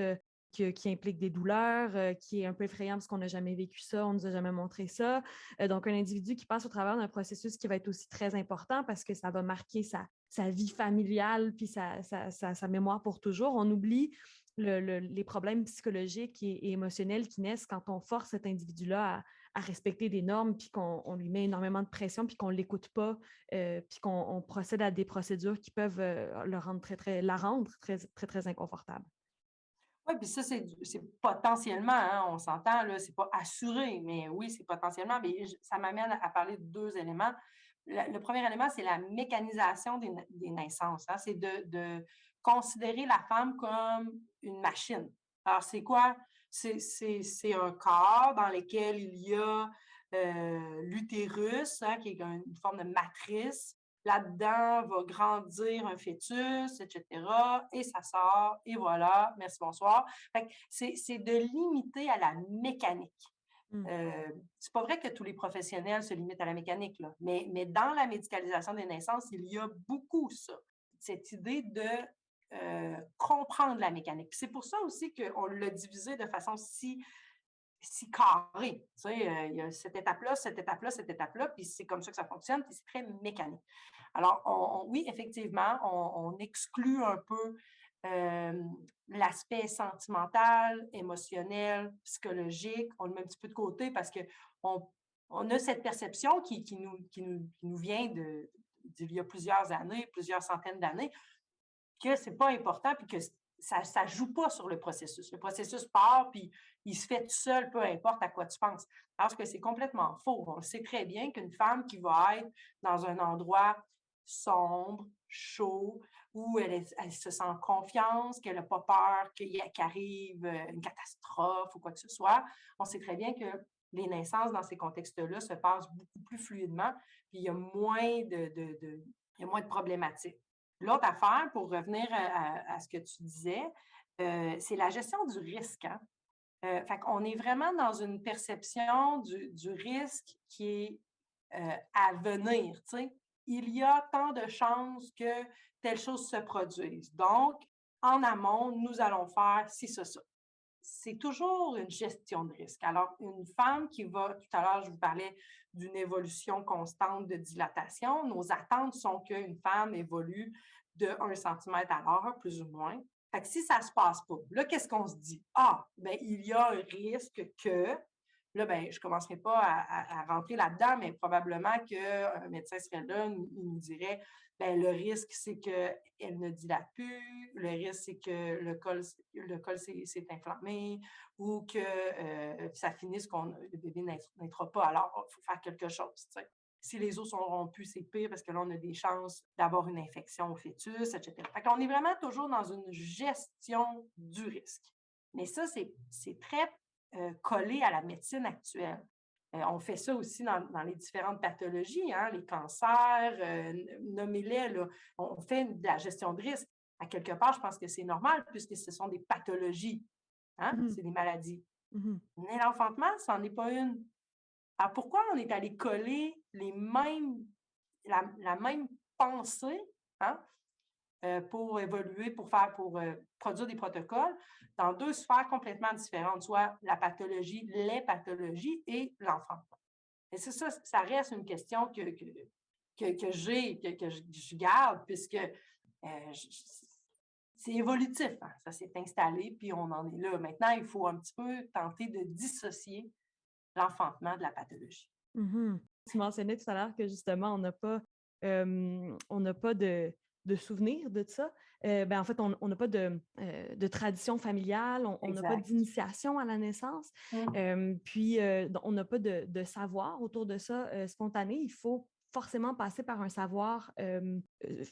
qui implique des douleurs, qui est un peu effrayant parce qu'on n'a jamais vécu ça, on ne nous a jamais montré ça. Donc, un individu qui passe au travers d'un processus qui va être aussi très important parce que ça va marquer sa vie familiale puis sa mémoire pour toujours. On oublie les problèmes psychologiques et émotionnels qui naissent quand on force cet individu-là à respecter des normes, puis qu'on lui met énormément de pression, puis qu'on ne l'écoute pas, puis qu'on procède à des procédures qui peuvent la rendre très inconfortable. Oui, puis ça, c'est potentiellement, hein, on s'entend, là, c'est pas assuré, mais oui, c'est potentiellement. Mais ça m'amène à parler de deux éléments. Le premier élément, c'est la mécanisation des naissances, hein. C'est de considérer la femme comme une machine. Alors, c'est quoi? C'est un corps dans lequel il y a l'utérus, hein, qui est une forme de matrice. Là-dedans va grandir un fœtus, etc. Et ça sort, et voilà, merci, bonsoir. Fait que c'est de limiter à la mécanique. Mm. C'est pas vrai que tous les professionnels se limitent à la mécanique, là, mais dans la médicalisation des naissances, il y a beaucoup ça, cette idée de comprendre la mécanique. Puis c'est pour ça aussi qu'on l'a divisé de façon si carré. Tu sais, il y a cette étape-là, cette étape-là, cette étape-là, puis c'est comme ça que ça fonctionne, puis c'est très mécanique. Alors, oui, effectivement, on exclut un peu l'aspect sentimental, émotionnel, psychologique. On le met un petit peu de côté parce qu'on a cette perception qui nous vient d'il y a plusieurs années, plusieurs centaines d'années, que c'est pas important puis que ça ne joue pas sur le processus. Le processus part, puis il se fait tout seul, peu importe à quoi tu penses. Parce que c'est complètement faux. On sait très bien qu'une femme qui va être dans un endroit sombre, chaud, où elle se sent en confiance, qu'elle n'a pas peur qu'arrive une catastrophe ou quoi que ce soit, on sait très bien que les naissances dans ces contextes-là se passent beaucoup plus fluidement, puis il y a moins il y a moins de problématiques. L'autre affaire, pour revenir à ce que tu disais, c'est la gestion du risque, hein. Fait qu'on est vraiment dans une perception du risque qui est à venir, tu sais. Il y a tant de chances que telle chose se produise. Donc, en amont, nous allons faire ci, ça. C'est toujours une gestion de risque. Alors, une femme qui va, tout à l'heure, je vous parlais d'une évolution constante de dilatation. Nos attentes sont qu'une femme évolue de 1 centimètre à l'heure, plus ou moins. Fait que si ça ne se passe pas, là, qu'est-ce qu'on se dit? Ah, bien, il y a un risque que, là, ben, je ne commencerai pas à rentrer là-dedans, mais probablement qu'un médecin serait là, il nous dirait, ben, le risque, c'est qu'elle ne dilate plus, le risque, c'est que le col s'est inflammé ou que ça finisse le bébé naîtra pas. Alors, il faut faire quelque chose, tu sais. Si les os sont rompus, c'est pire parce que là, on a des chances d'avoir une infection au fœtus, etc. Fait qu'on est vraiment toujours dans une gestion du risque. Mais ça, c'est très collé à la médecine actuelle. On fait ça aussi dans les différentes pathologies, hein, les cancers, nommez-les, là. On fait de la gestion de risque. À quelque part, je pense que c'est normal puisque ce sont des pathologies, hein, Mhm. c'est des maladies. Mhm. Mais l'enfantement, ça n'en est pas une. Alors pourquoi on est allé coller la même pensée, hein, pour évoluer, pour produire des protocoles dans deux sphères complètement différentes, soit la pathologie, les pathologies et l'enfantement. Et c'est ça, ça reste une question que je garde, puisque c'est évolutif, hein, ça s'est installé, puis on en est là. Maintenant, il faut un petit peu tenter de dissocier l'enfantement de la pathologie. Mhm. Tu mentionnais tout à l'heure que justement, on n'a pas on n'a pas de souvenirs de ça. En fait, on n'a pas de tradition familiale, on n'a pas Exact. d'initiation à la naissance, puis on n'a pas de savoir autour de ça spontané. Il faut forcément passer par un savoir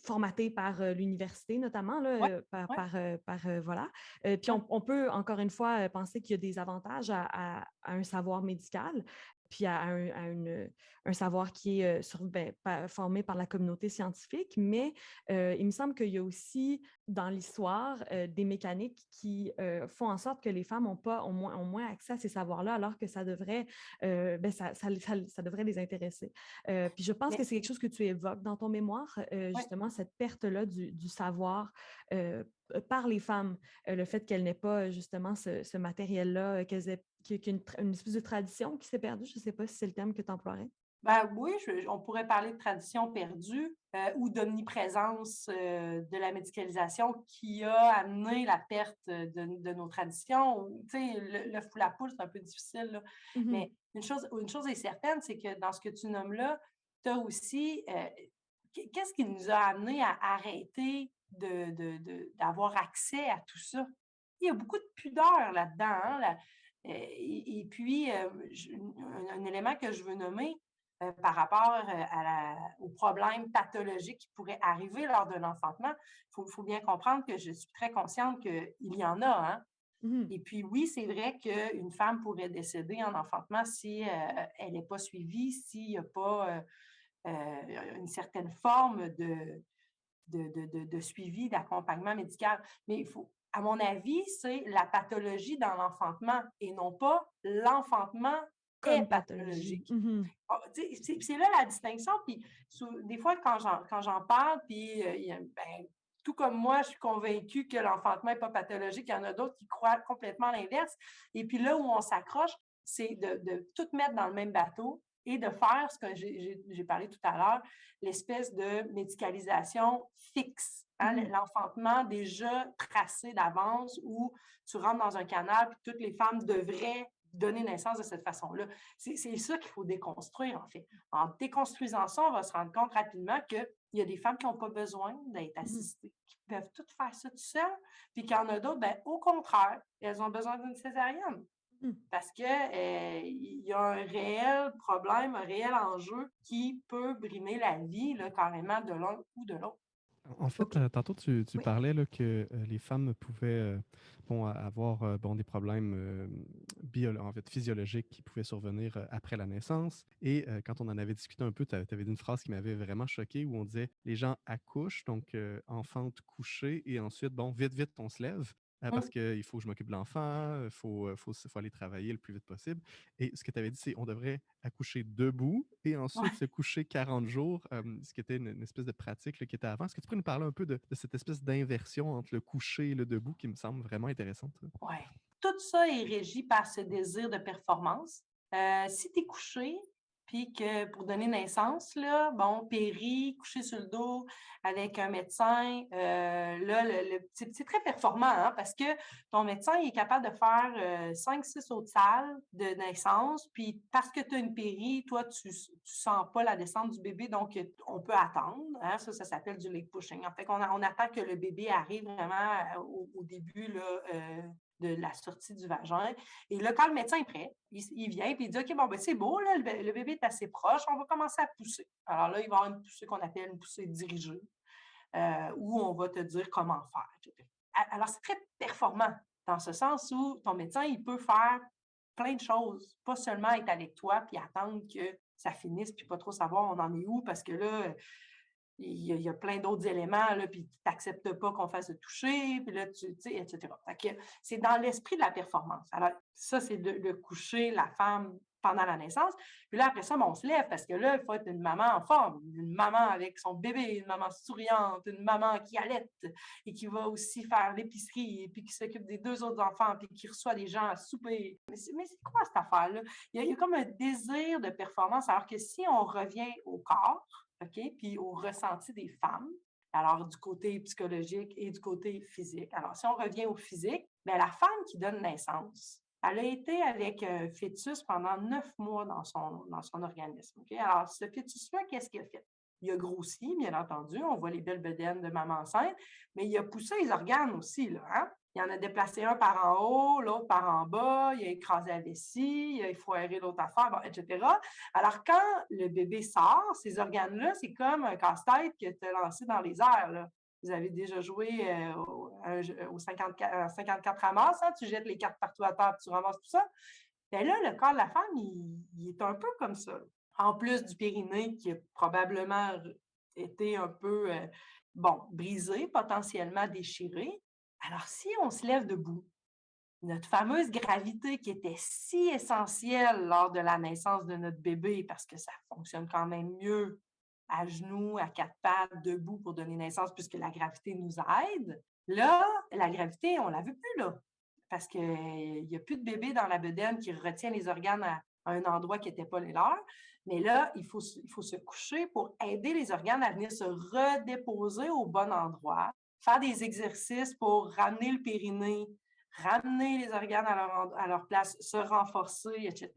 formaté par l'université, notamment, là, Ouais, ouais. voilà. Puis on peut, encore une fois, penser qu'il y a des avantages à un savoir médical, puis à un savoir qui est formé par la communauté scientifique, mais il me semble qu'il y a aussi dans l'histoire des mécaniques qui font en sorte que les femmes ont moins accès à ces savoirs-là, alors que ça devrait, ça devrait les intéresser. Puis je pense Mais, que c'est quelque chose que tu évoques dans ton mémoire, ouais. justement, cette perte-là du savoir par les femmes, le fait qu'elles n'aient pas justement ce matériel-là, qu'il y ait une espèce de tradition qui s'est perdue. Je ne sais pas si c'est le terme que tu emploierais. Ben oui, on pourrait parler de tradition perdue ou d'omniprésence de la médicalisation qui a amené la perte de nos traditions. Tu sais, l'œuf ou la poule, c'est un peu difficile, là. Mhm. Mais une chose est certaine, c'est que dans ce que tu nommes là, tu as aussi qu'est-ce qui nous a amené à arrêter d'avoir accès à tout ça? Il y a beaucoup de pudeur là-dedans. Hein, et puis, un élément que je veux nommer, par rapport aux problèmes pathologiques qui pourraient arriver lors d'un enfantement, faut bien comprendre que je suis très consciente qu'il y en a, hein. Mhm. Et puis oui, c'est vrai qu'une femme pourrait décéder en enfantement si, elle n'est pas suivie, s'il n'y a pas, une certaine forme de suivi, d'accompagnement médical. Mais il faut à mon avis, c'est la pathologie dans l'enfantement et non pas l'enfantement est Comme pathologie. pathologique. Mhm. Ah, tu sais, c'est là la distinction. Puis des fois, quand j'en parle, puis tout comme moi, je suis convaincue que l'enfantement n'est pas pathologique. Il y en a d'autres qui croient complètement l'inverse. Et puis là où on s'accroche, c'est de tout mettre dans le même bateau et de faire ce que j'ai parlé tout à l'heure, l'espèce de médicalisation fixe. Hein, Mhm. l'enfantement déjà tracé d'avance où tu rentres dans un canal puis toutes les femmes devraient donner naissance de cette façon-là. C'est ça qu'il faut déconstruire, en fait. En déconstruisant ça, on va se rendre compte rapidement qu'il y a des femmes qui n'ont pas besoin d'être Mhm. assistées, qui peuvent toutes faire ça tout seul, puis qu'il y en a d'autres, ben, au contraire, elles ont besoin d'une césarienne. Mhm. Parce que il y a un réel problème, un réel enjeu qui peut brimer la vie là, carrément de l'un ou de l'autre. En fait, OK. tantôt, tu Oui. parlais là, que les femmes pouvaient avoir des problèmes en fait, physiologiques qui pouvaient survenir après la naissance. Et quand on en avait discuté un peu, tu avais dit une phrase qui m'avait vraiment choqué où on disait les gens accouchent, donc enfantent couchés, et ensuite, bon, vite, vite, on se lève. Parce Hum, qu'il faut que je m'occupe de l'enfant, faut aller travailler le plus vite possible. Et ce que tu avais dit, c'est on devrait accoucher debout et ensuite ouais. se coucher 40 jours, ce qui était une espèce de pratique là, qui était avant. Est-ce que tu pourrais nous parler un peu de cette espèce d'inversion entre le coucher et le debout qui me semble vraiment intéressante? Ça? Ouais. Tout ça est régi par ce désir de performance. Si tu es couché, puis que pour donner naissance, là, bon, péri, couché sur le dos avec un médecin, là, c'est très performant, hein, parce que ton médecin il est capable de faire 5-6 autres salles de naissance, puis parce que tu as une péri, toi, tu sens pas la descente du bébé, donc on peut attendre. Hein, ça s'appelle du leg pushing. En fait, on attend que le bébé arrive vraiment au début, là, de la sortie du vagin. Et là, quand le médecin est prêt, il vient et il dit OK, bon, ben, c'est beau, là, le bébé est assez proche, on va commencer à pousser. Alors là, il va y avoir une poussée qu'on appelle une poussée dirigée, où on va te dire comment faire. etc. Alors, c'est très performant dans ce sens où ton médecin, il peut faire plein de choses, pas seulement être avec toi puis attendre que ça finisse puis pas trop savoir on en est où parce que là, il y a plein d'autres éléments, là, puis tu n'acceptes pas qu'on fasse le toucher, puis là, tu sais, etc. Fait que c'est dans l'esprit de la performance. Alors, ça, c'est le coucher la femme pendant la naissance. Puis là, après ça, ben, on se lève parce que là, il faut être une maman en forme, une maman avec son bébé, une maman souriante, une maman qui allaite et qui va aussi faire l'épicerie et puis qui s'occupe des deux autres enfants puis qui reçoit des gens à souper. Mais c'est quoi cette affaire-là? Il y a comme un désir de performance, alors que si on revient au corps, OK? Puis au ressenti des femmes, alors du côté psychologique et du côté physique. Alors, si on revient au physique, bien, la femme qui donne naissance, elle a été avec un fœtus pendant 9 mois dans son organisme. OK? Alors, ce fœtus-là, qu'est-ce qu'il a fait? Il a grossi, bien entendu, on voit les belles bedaines de maman enceinte, mais il a poussé les organes aussi, là, hein? Il en a déplacé un par en haut, l'autre par en bas, il a écrasé la vessie, il a effoiré l'autre affaire, bon, etc. Alors, quand le bébé sort, ces organes-là, c'est comme un casse-tête que tu as lancé dans les airs, là. Vous avez déjà joué au 54 ramasses, hein? Tu jettes les cartes partout à terre, tu ramasses tout ça. Bien là, le corps de la femme, il est un peu comme ça. En plus du périnée qui a probablement été un peu, brisé, potentiellement déchiré. Alors, si on se lève debout, notre fameuse gravité qui était si essentielle lors de la naissance de notre bébé, parce que ça fonctionne quand même mieux à genoux, à quatre pattes, debout pour donner naissance, puisque la gravité nous aide. Là, la gravité, on ne la veut plus, là, parce qu'il n'y a plus de bébé dans la bedaine qui retient les organes à un endroit qui n'était pas les leurs. Mais là, il faut se coucher pour aider les organes à venir se redéposer au bon endroit, faire des exercices pour ramener le périnée, ramener les organes à leur place, se renforcer, etc.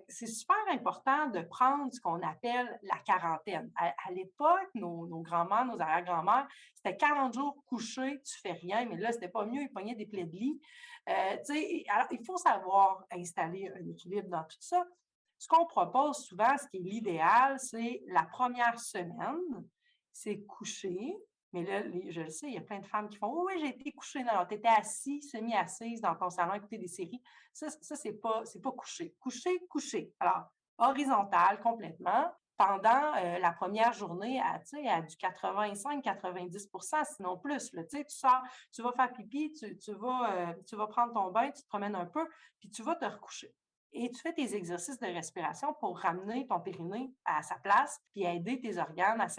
C'est super important de prendre ce qu'on appelle la quarantaine. À l'époque, nos grands-mères, nos arrière-grands-mères, c'était 40 jours couchés, tu fais rien, mais là, c'était pas mieux, ils pognaient des plaies de lit. Alors, il faut savoir installer un équilibre dans tout ça. Ce qu'on propose souvent, ce qui est l'idéal, c'est la première semaine, c'est coucher. Mais là, je le sais, il y a plein de femmes qui font « Oui, j'ai été couchée. » Non, tu étais assis, semi-assise dans ton salon à écouter des séries. Ça c'est pas coucher. Coucher. Alors, horizontal complètement pendant la première journée à du 85-90%, sinon plus. Là, tu sors, tu vas faire pipi, tu vas prendre ton bain, tu te promènes un peu, puis tu vas te recoucher. Et tu fais tes exercices de respiration pour ramener ton périnée à sa place, puis aider tes organes à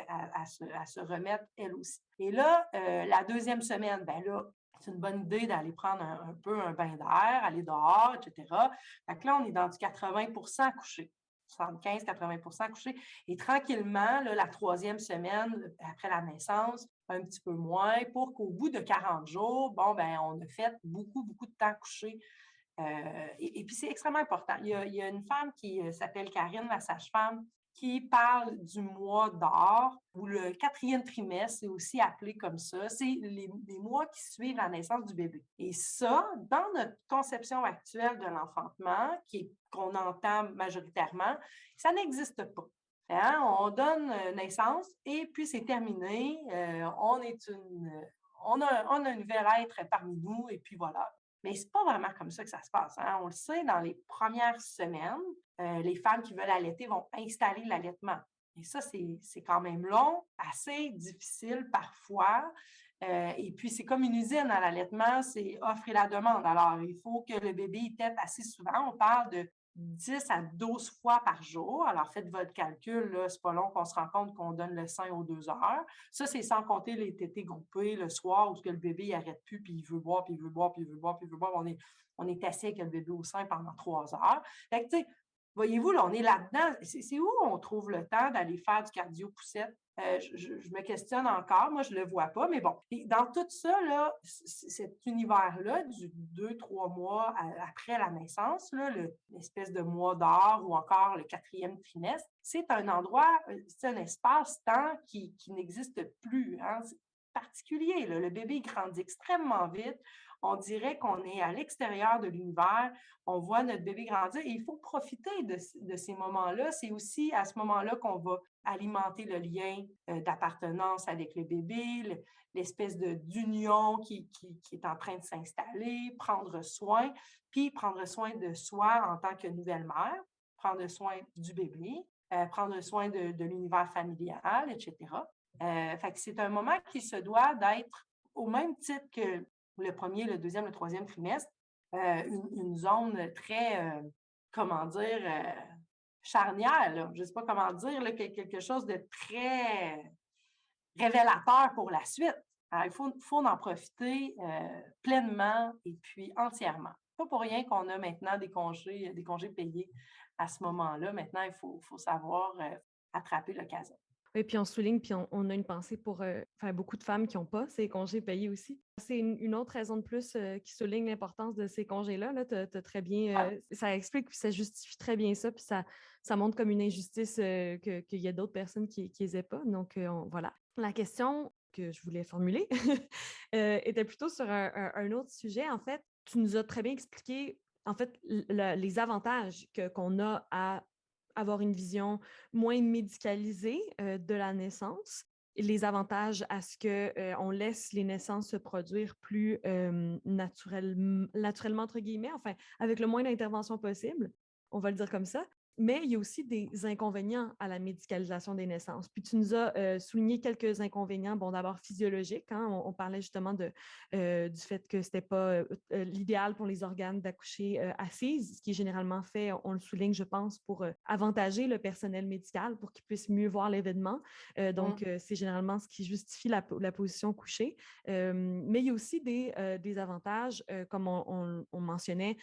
se remettre elles aussi. Et là, la deuxième semaine, ben là, c'est une bonne idée d'aller prendre un peu un bain d'air, aller dehors, etc. Fait que là, on est dans du 80% couché. 75-80% couché. Et tranquillement, là, la troisième semaine, après la naissance, un petit peu moins, pour qu'au bout de 40 jours, bon, ben, on a fait beaucoup, beaucoup de temps couché. Et puis, c'est extrêmement important. Il y a une femme qui s'appelle Karine, la sage-femme, qui parle du mois d'or, ou le 4e trimestre, c'est aussi appelé comme ça. C'est les mois qui suivent la naissance du bébé. Et ça, dans notre conception actuelle de l'enfantement, qu'on entend majoritairement, ça n'existe pas. Hein? On donne naissance et puis c'est terminé. On a un nouvel être parmi nous et puis voilà. Mais ce n'est pas vraiment comme ça que ça se passe. Hein? On le sait, dans les premières semaines, les femmes qui veulent allaiter vont installer l'allaitement. Et ça, c'est quand même long, assez difficile parfois. Et puis, c'est comme une usine à l'allaitement, c'est offre et la demande. Alors, il faut que le bébé tète assez souvent. On parle de 10 à 12 fois par jour. Alors, faites votre calcul, là, c'est pas long qu'on se rend compte qu'on donne le sein aux 2 heures. Ça, c'est sans compter les tétés groupés le soir où le bébé n'arrête plus, puis il veut boire, puis il veut boire, puis il veut boire, puis il veut boire. On est assis avec le bébé au sein pendant 3 heures. Fait que, tu sais, voyez-vous, là, on est là-dedans. C'est où on trouve le temps d'aller faire du cardio-poussette? Je me questionne encore. Moi, je ne le vois pas, mais bon. Et dans tout ça, là, cet univers-là, du 2-3 mois après la naissance, là, l'espèce de mois d'or ou encore le 4e trimestre, c'est un endroit, c'est un espace-temps qui n'existe plus. Hein? C'est particulier. Là. Le bébé grandit extrêmement vite. On dirait qu'on est à l'extérieur de l'univers, on voit notre bébé grandir et il faut profiter de ces moments-là. C'est aussi à ce moment-là qu'on va alimenter le lien d'appartenance avec le bébé, l'espèce d'union qui est en train de s'installer, prendre soin de soi en tant que nouvelle mère, prendre soin du bébé, prendre soin de l'univers familial, etc. Fait que c'est un moment qui se doit d'être au même titre que le 1er, le 2e, le 3e trimestre, une zone très, comment dire, charnière, là. Je ne sais pas comment dire, là, quelque chose de très révélateur pour la suite. Alors, il faut en profiter pleinement et puis entièrement. Pas pour rien qu'on a maintenant des congés payés à ce moment-là. Maintenant, il faut savoir attraper l'occasion. Oui, puis on souligne, puis on a une pensée pour beaucoup de femmes qui n'ont pas ces congés payés aussi. C'est une autre raison de plus qui souligne l'importance de ces congés-là. Là, t'as très bien, ça explique, puis ça justifie très bien ça, puis ça montre comme une injustice qu'il y a d'autres personnes qui les aient pas. Donc, voilà. La question que je voulais formuler était plutôt sur un autre sujet. En fait, tu nous as très bien expliqué, en fait, les avantages qu'on a à avoir une vision moins médicalisée de la naissance, et les avantages à ce qu'on laisse les naissances se produire plus naturellement, entre guillemets, enfin, avec le moins d'intervention possible, on va le dire comme ça. Mais il y a aussi des inconvénients à la médicalisation des naissances. Puis tu nous as souligné quelques inconvénients. Bon, d'abord physiologiques. Hein, on parlait justement du fait que ce n'était pas l'idéal pour les organes d'accoucher assises, ce qui est généralement fait, on le souligne, je pense, pour avantager le personnel médical, pour qu'il puisse mieux voir l'événement. Donc, c'est généralement ce qui justifie la position couchée. Mais il y a aussi des avantages, comme on mentionnait,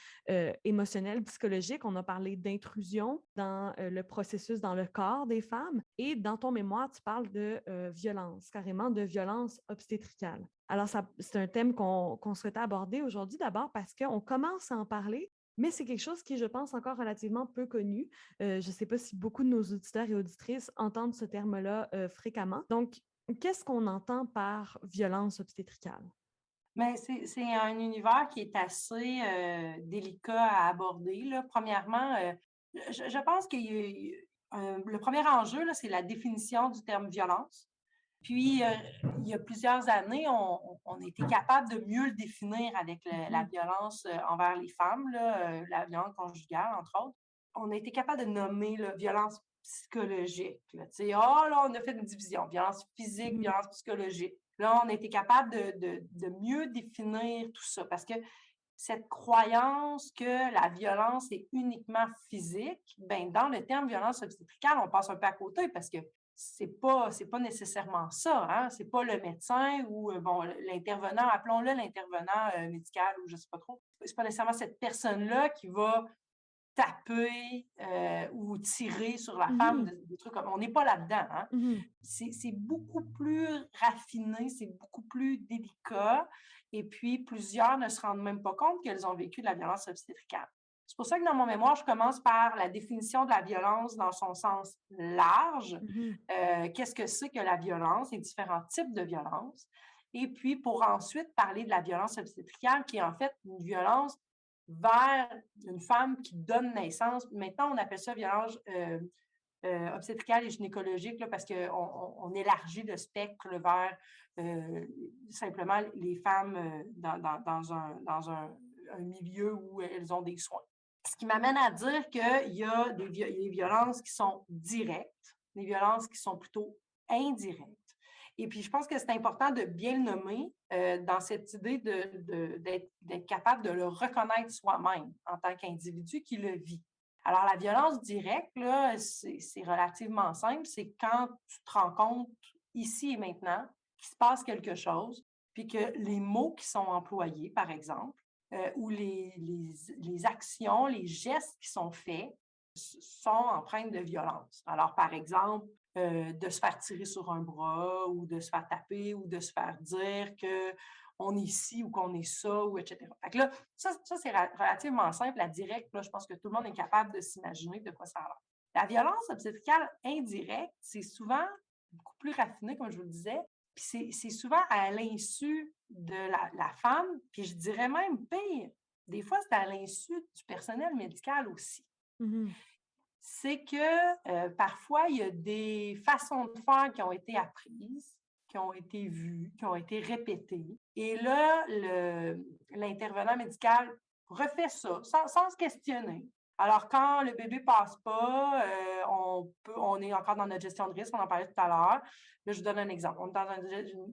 émotionnels, psychologiques. On a parlé d'intrusion dans le processus dans le corps des femmes. Et dans ton mémoire, tu parles de violence, carrément de violence obstétricale. Alors, c'est un thème qu'on souhaitait aborder aujourd'hui, d'abord parce qu'on commence à en parler, mais c'est quelque chose qui est, je pense, encore relativement peu connu. Je ne sais pas si beaucoup de nos auditeurs et auditrices entendent ce terme-là fréquemment. Donc, qu'est-ce qu'on entend par violence obstétricale? Mais c'est un univers qui est assez délicat à aborder, là. Premièrement, je pense que le premier enjeu, là, c'est la définition du terme violence. Puis, il y a plusieurs années, on a été capable de mieux le définir avec la violence envers les femmes, là, la violence conjugale, entre autres. On a été capable de nommer la violence psychologique. Là, tu sais, là, on a fait une division, violence physique, violence psychologique. Là, on a été capable de mieux définir tout ça parce que cette croyance que la violence est uniquement physique, ben dans le terme violence obstétricale, on passe un peu à côté parce que c'est pas nécessairement ça, hein? C'est pas le médecin ou bon, l'intervenant, appelons-le l'intervenant médical ou je sais pas trop. C'est pas nécessairement cette personne-là qui va taper ou tirer sur la femme, des trucs comme on n'est pas là-dedans. Hein? C'est beaucoup plus raffiné, c'est beaucoup plus délicat. Et puis, plusieurs ne se rendent même pas compte qu'elles ont vécu de la violence obstétricale. C'est pour ça que dans mon mémoire, je commence par la définition de la violence dans son sens large. Qu'est-ce que c'est que la violence et différents types de violence? Et puis, pour ensuite parler de la violence obstétricale, qui est en fait une violence vers une femme qui donne naissance. Maintenant, on appelle ça violence obstétricale et gynécologique là, parce qu'on élargit le spectre vers simplement les femmes dans un milieu où elles ont des soins. Ce qui m'amène à dire qu'il y a des violences qui sont directes, des violences qui sont plutôt indirectes. Et puis, je pense que c'est important de bien le nommer dans cette idée d'être capable de le reconnaître soi-même en tant qu'individu qui le vit. Alors, la violence directe, là, c'est relativement simple. C'est quand tu te rends compte ici et maintenant qu'il se passe quelque chose, puis que les mots qui sont employés, par exemple, ou les actions, les gestes qui sont faits sont empreintes de violence. Alors, par exemple, de se faire tirer sur un bras ou de se faire taper ou de se faire dire qu'on est ci ou qu'on est ça, ou etc. Fait que là, ça c'est relativement simple. La directe, là, je pense que tout le monde est capable de s'imaginer de quoi ça a l'air. La violence obstétricale indirecte, c'est souvent beaucoup plus raffiné, comme je vous le disais, puis c'est souvent à l'insu de la femme, puis je dirais même pire, des fois c'est à l'insu du personnel médical aussi. C'est que parfois, il y a des façons de faire qui ont été apprises, qui ont été vues, qui ont été répétées. Et là, l'intervenant médical refait ça sans se questionner. Alors, quand le bébé ne passe pas, on est encore dans notre gestion de risque, on en parlait tout à l'heure. Là, je vous donne un exemple. On est dans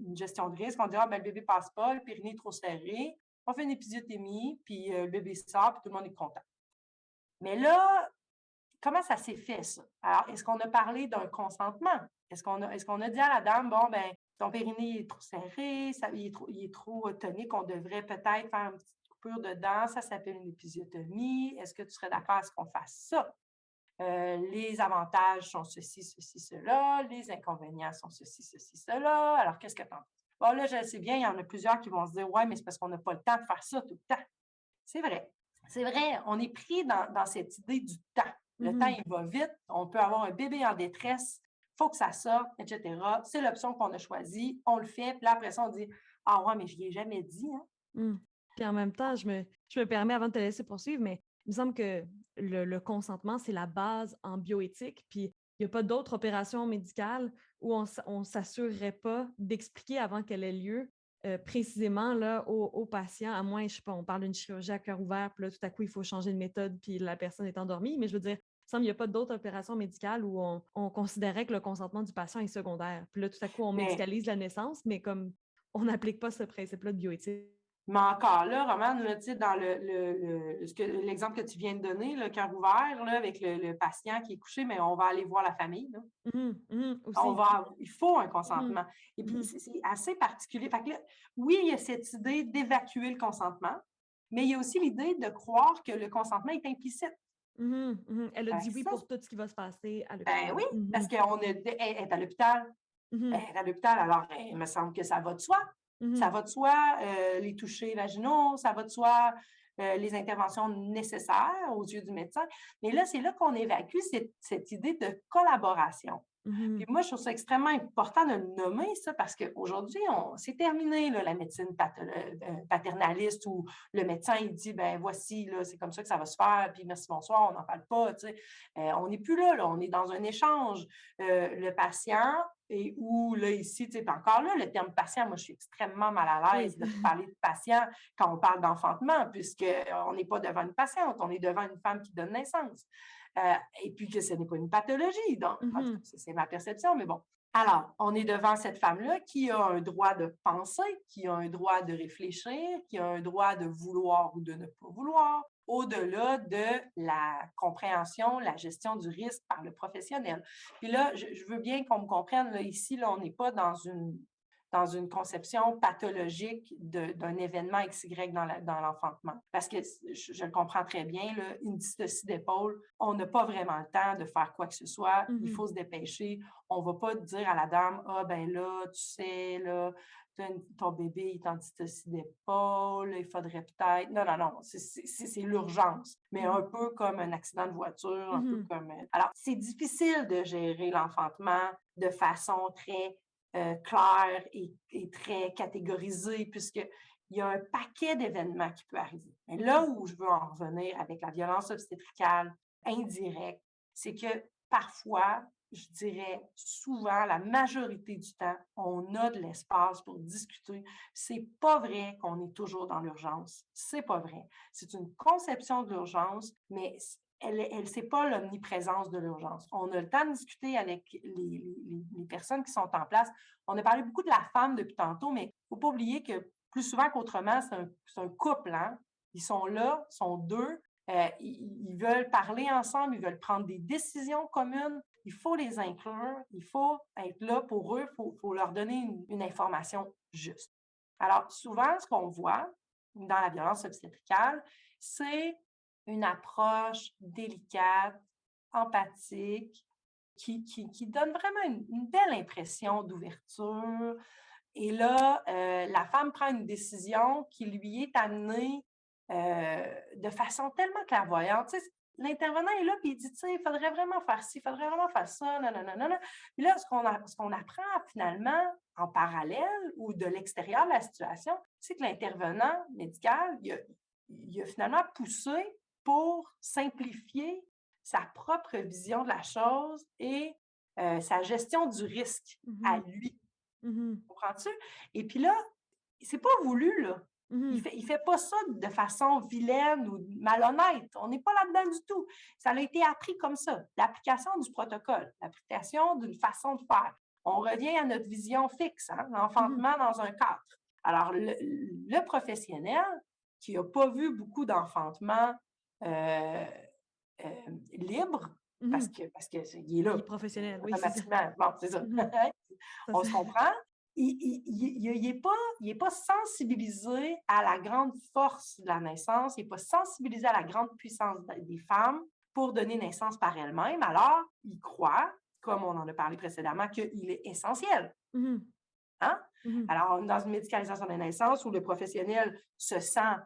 une gestion de risque, on dit le bébé ne passe pas, le périnée est trop serré, on fait une épisiotomie, puis le bébé sort, puis tout le monde est content. Mais là, comment ça s'est fait, ça? Alors, est-ce qu'on a parlé d'un consentement? Est-ce qu'on a dit à la dame, bon, ben, ton périnée est trop serré, il est trop tonique, on devrait peut-être faire une petite coupure dedans, ça s'appelle une épisiotomie. Est-ce que tu serais d'accord à ce qu'on fasse ça? les avantages sont ceci, cela, les inconvénients sont ceci, cela. Alors, qu'est-ce que tu en penses? Bon, là, je sais bien, il y en a plusieurs qui vont se dire, ouais, mais c'est parce qu'on n'a pas le temps de faire ça tout le temps. C'est vrai. C'est vrai, on est pris dans cette idée du temps. Le temps, il va vite. On peut avoir un bébé en détresse. Il faut que ça sorte, etc. C'est l'option qu'on a choisie. On le fait. Puis là, après ça, on dit, ah ouais, mais je ne l'ai jamais dit. Hein? Puis en même temps, je me permets, avant de te laisser poursuivre, mais il me semble que le consentement, c'est la base en bioéthique. Puis il n'y a pas d'autre opération médicale où on ne s'assurerait pas d'expliquer avant qu'elle ait lieu précisément là, au patient, à moins, je sais pas, on parle d'une chirurgie à cœur ouvert, puis là, tout à coup, il faut changer de méthode, puis la personne est endormie. Mais je veux dire, il me semble qu'il n'y a pas d'autre opération médicale où on considérait que le consentement du patient est secondaire. Puis là, tout à coup, on médicalise la naissance, mais comme on n'applique pas ce principe-là de bioéthique. Mais encore là, Romane, là, dans l'exemple que tu viens de donner, le cœur ouvert, là, avec le patient qui est couché, mais on va aller voir la famille. Là. Il faut un consentement. Et puis, c'est assez particulier. Fait que là, oui, il y a cette idée d'évacuer le consentement, mais il y a aussi l'idée de croire que le consentement est implicite. Elle a dit oui pour tout ce qui va se passer à l'hôpital. Oui, parce qu'elle est à l'hôpital. Elle est à l'hôpital, alors il me semble que ça va de soi. Ça va de soi, les touchés vaginaux, ça va de soi, les interventions nécessaires aux yeux du médecin. Mais là, c'est là qu'on évacue cette idée de collaboration. Puis moi, je trouve ça extrêmement important de le nommer, ça, parce qu'aujourd'hui, c'est terminé, là, la médecine paternaliste où le médecin, il dit, ben voici, là, c'est comme ça que ça va se faire, puis merci, bonsoir, on n'en parle pas, tu sais. On n'est plus là, on est dans un échange. Le patient, et où, là, ici, tu sais, encore là, le terme patient, moi, je suis extrêmement mal à l'aise de parler de patient quand on parle d'enfantement, puisqu'on n'est pas devant une patiente, on est devant une femme qui donne naissance. Et puis que ce n'est pas une pathologie, donc c'est ma perception, mais bon. Alors, on est devant cette femme-là qui a un droit de penser, qui a un droit de réfléchir, qui a un droit de vouloir ou de ne pas vouloir, au-delà de la compréhension, la gestion du risque par le professionnel. Puis là, je veux bien qu'on me comprenne, là, ici, là, on n'est pas dans une conception pathologique d'un événement XY dans l'enfantement. Parce que je le comprends très bien, là, une dystocie d'épaule, on n'a pas vraiment le temps de faire quoi que ce soit. Il faut se dépêcher. On ne va pas dire à la dame, ah ben là, tu sais, là, ton bébé est en dystocie d'épaule, il faudrait peut-être... Non, c'est l'urgence, mais un peu comme un accident de voiture, un peu comme... Alors, c'est difficile de gérer l'enfantement de façon très claire et très catégorisée, puisqu'il y a un paquet d'événements qui peut arriver. Mais là où je veux en revenir avec la violence obstétricale indirecte, c'est que parfois, je dirais souvent, la majorité du temps, on a de l'espace pour discuter. C'est pas vrai qu'on est toujours dans l'urgence. C'est pas vrai. C'est une conception de l'urgence, mais c'est pas l'omniprésence de l'urgence. On a le temps de discuter avec les personnes qui sont en place. On a parlé beaucoup de la femme depuis tantôt, mais il ne faut pas oublier que plus souvent qu'autrement, c'est un couple. Hein? Ils sont là, ils sont deux. Ils veulent parler ensemble, ils veulent prendre des décisions communes. Il faut les inclure, il faut être là pour eux, il faut leur donner une information juste. Alors, souvent, ce qu'on voit dans la violence obstétricale, c'est une approche délicate, empathique, qui donne vraiment une belle impression d'ouverture. Et là, la femme prend une décision qui lui est amenée de façon tellement clairvoyante. Tu sais, l'intervenant est là, puis il dit, tu sais, il faudrait vraiment faire ci, il faudrait vraiment faire ça, non. Puis là, ce qu'on apprend finalement en parallèle ou de l'extérieur de la situation, c'est que l'intervenant médical, il a finalement poussé pour simplifier sa propre vision de la chose et sa gestion du risque à lui. Comprends-tu? Et puis là, c'est pas voulu, là. Il fait pas ça de façon vilaine ou malhonnête. On n'est pas là-dedans du tout. Ça a été appris comme ça. L'application du protocole, l'application d'une façon de faire. On revient à notre vision fixe, hein, l'enfantement dans un cadre. Alors, le professionnel qui n'a pas vu beaucoup d'enfantement libre, parce qu'il est là. Il est professionnel, oui. Automatiquement. Bon, c'est ça. On se comprend. Il n'est pas sensibilisé à la grande force de la naissance, il n'est pas sensibilisé à la grande puissance des femmes pour donner naissance par elle-même, alors ils croient, comme on en a parlé précédemment, qu'il est essentiel. Mhm. Hein? Mhm. Alors, on est dans une médicalisation de la naissance où le professionnel se sent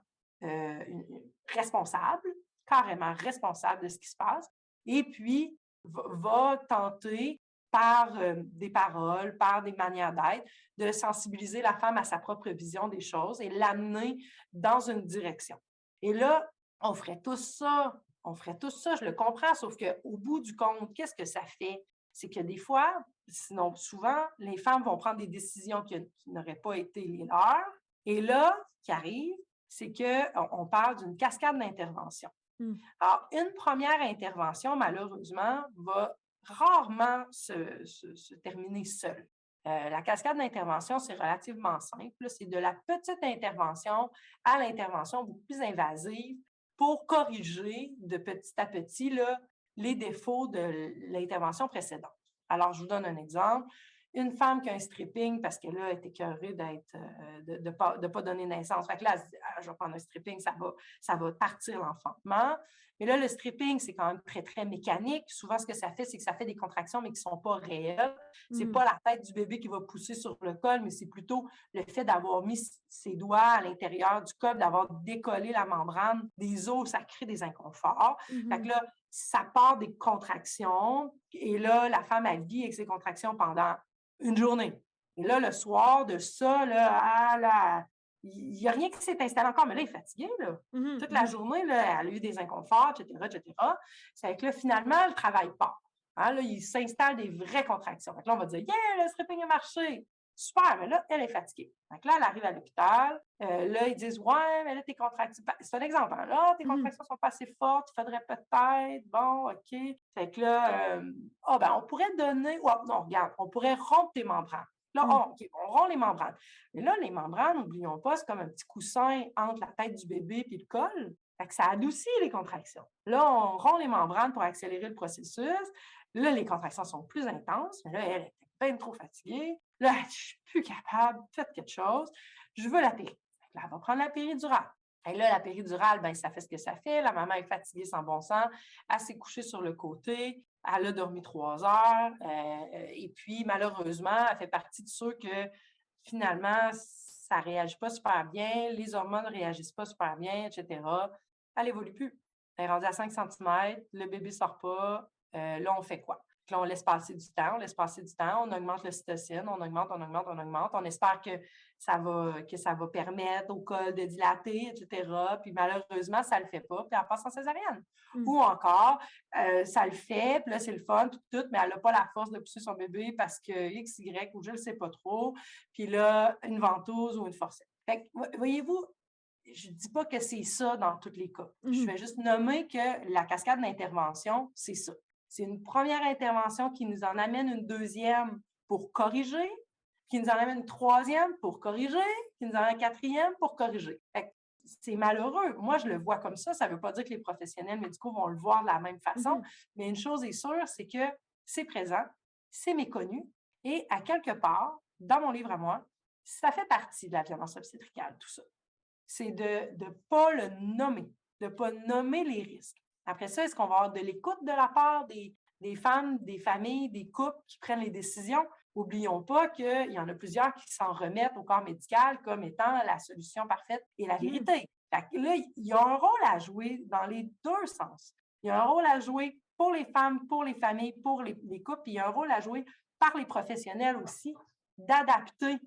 responsable, carrément responsable de ce qui se passe, et puis va tenter par des paroles, par des manières d'être, de sensibiliser la femme à sa propre vision des choses et l'amener dans une direction. Et là, on ferait tous ça, je le comprends, sauf qu'au bout du compte, qu'est-ce que ça fait? C'est que des fois, sinon souvent, les femmes vont prendre des décisions qui n'auraient pas été les leurs. Et là, ce qui arrive, c'est qu'on parle d'une cascade d'intervention. Alors, une première intervention, malheureusement, va rarement se terminer seule. La cascade d'intervention, c'est relativement simple. C'est de la petite intervention à l'intervention beaucoup plus invasive pour corriger de petit à petit là, les défauts de l'intervention précédente. Alors, je vous donne un exemple. Une femme qui a un stripping parce qu'elle est écœurée de ne pas donner naissance. Fait que là, elle se dit, je vais prendre un stripping, ça va partir l'enfantement. Mais là, le stripping, c'est quand même très, très mécanique. Souvent, ce que ça fait, c'est que ça fait des contractions, mais qui ne sont pas réelles. C'est pas la tête du bébé qui va pousser sur le col, mais c'est plutôt le fait d'avoir mis ses doigts à l'intérieur du col, d'avoir décollé la membrane des os, ça crée des inconforts. Fait que là, ça part des contractions. Et là, la femme, elle vit avec ses contractions pendant une journée. Et là, le soir de ça, là, il n'y a rien qui s'est installé encore, mais là, il est fatigué. Là. Toute la journée, là, elle a eu des inconforts, etc., etc. C'est que là, finalement, elle ne travaille pas. Hein, là, il s'installe des vraies contractions. Donc là, on va dire, yeah, le stripping a marché. Super, mais là, elle est fatiguée. Donc là, elle arrive à l'hôpital. Là, ils disent, ouais, mais là, tes contractions. C'est un exemple. Hein, là, tes contractions ne sont pas assez fortes. Il faudrait peut-être. Bon, OK. Fait que là, on pourrait donner. Ouais, non, regarde, on pourrait rompre tes membranes. Là, on rompt les membranes. Mais là, les membranes, n'oublions pas, c'est comme un petit coussin entre la tête du bébé et le col. Fait que ça adoucit les contractions. Là, on rompt les membranes pour accélérer le processus. Là, les contractions sont plus intenses, mais là, elle était bien trop fatiguée. Là, je ne suis plus capable, faites quelque chose. Je veux la péri. Là, elle va prendre la péridurale. Et là, la péridurale, ben, ça fait ce que ça fait. La maman est fatiguée sans bon sens. Elle s'est couchée sur le côté. Elle a dormi 3 heures. Et puis, malheureusement, elle fait partie de ceux que, finalement, ça ne réagit pas super bien. Les hormones ne réagissent pas super bien, etc. Elle n'évolue plus. Elle est rendue à 5 cm. Le bébé ne sort pas. Là, on fait quoi? Là, on laisse passer du temps, on augmente l'ocytocine, on augmente. On espère que ça va permettre au col de dilater, etc. Puis malheureusement, ça ne le fait pas, puis elle passe en césarienne. Ou encore, ça le fait, puis là, c'est le fun, tout, mais elle n'a pas la force de pousser son bébé parce que X, Y, ou je ne sais pas trop. Puis là, une ventouse ou une forceps. Fait que, voyez-vous, je ne dis pas que c'est ça dans tous les cas. Je vais juste nommer que la cascade d'intervention, c'est ça. C'est une première intervention qui nous en amène une deuxième pour corriger, qui nous en amène une troisième pour corriger, qui nous en amène une quatrième pour corriger. C'est malheureux. Moi, je le vois comme ça. Ça ne veut pas dire que les professionnels médicaux vont le voir de la même façon, mais une chose est sûre, c'est que c'est présent, c'est méconnu, et à quelque part, dans mon livre à moi, ça fait partie de la violence obstétricale, tout ça. C'est de ne pas le nommer, de ne pas nommer les risques. Après ça, est-ce qu'on va avoir de l'écoute de la part des femmes, des familles, des couples qui prennent les décisions? N'oublions pas qu'il y en a plusieurs qui s'en remettent au corps médical comme étant la solution parfaite et la vérité. Là, il y a un rôle à jouer dans les deux sens. Il y a un rôle à jouer pour les femmes, pour les familles, pour les couples, puis il y a un rôle à jouer par les professionnels aussi, d'adapter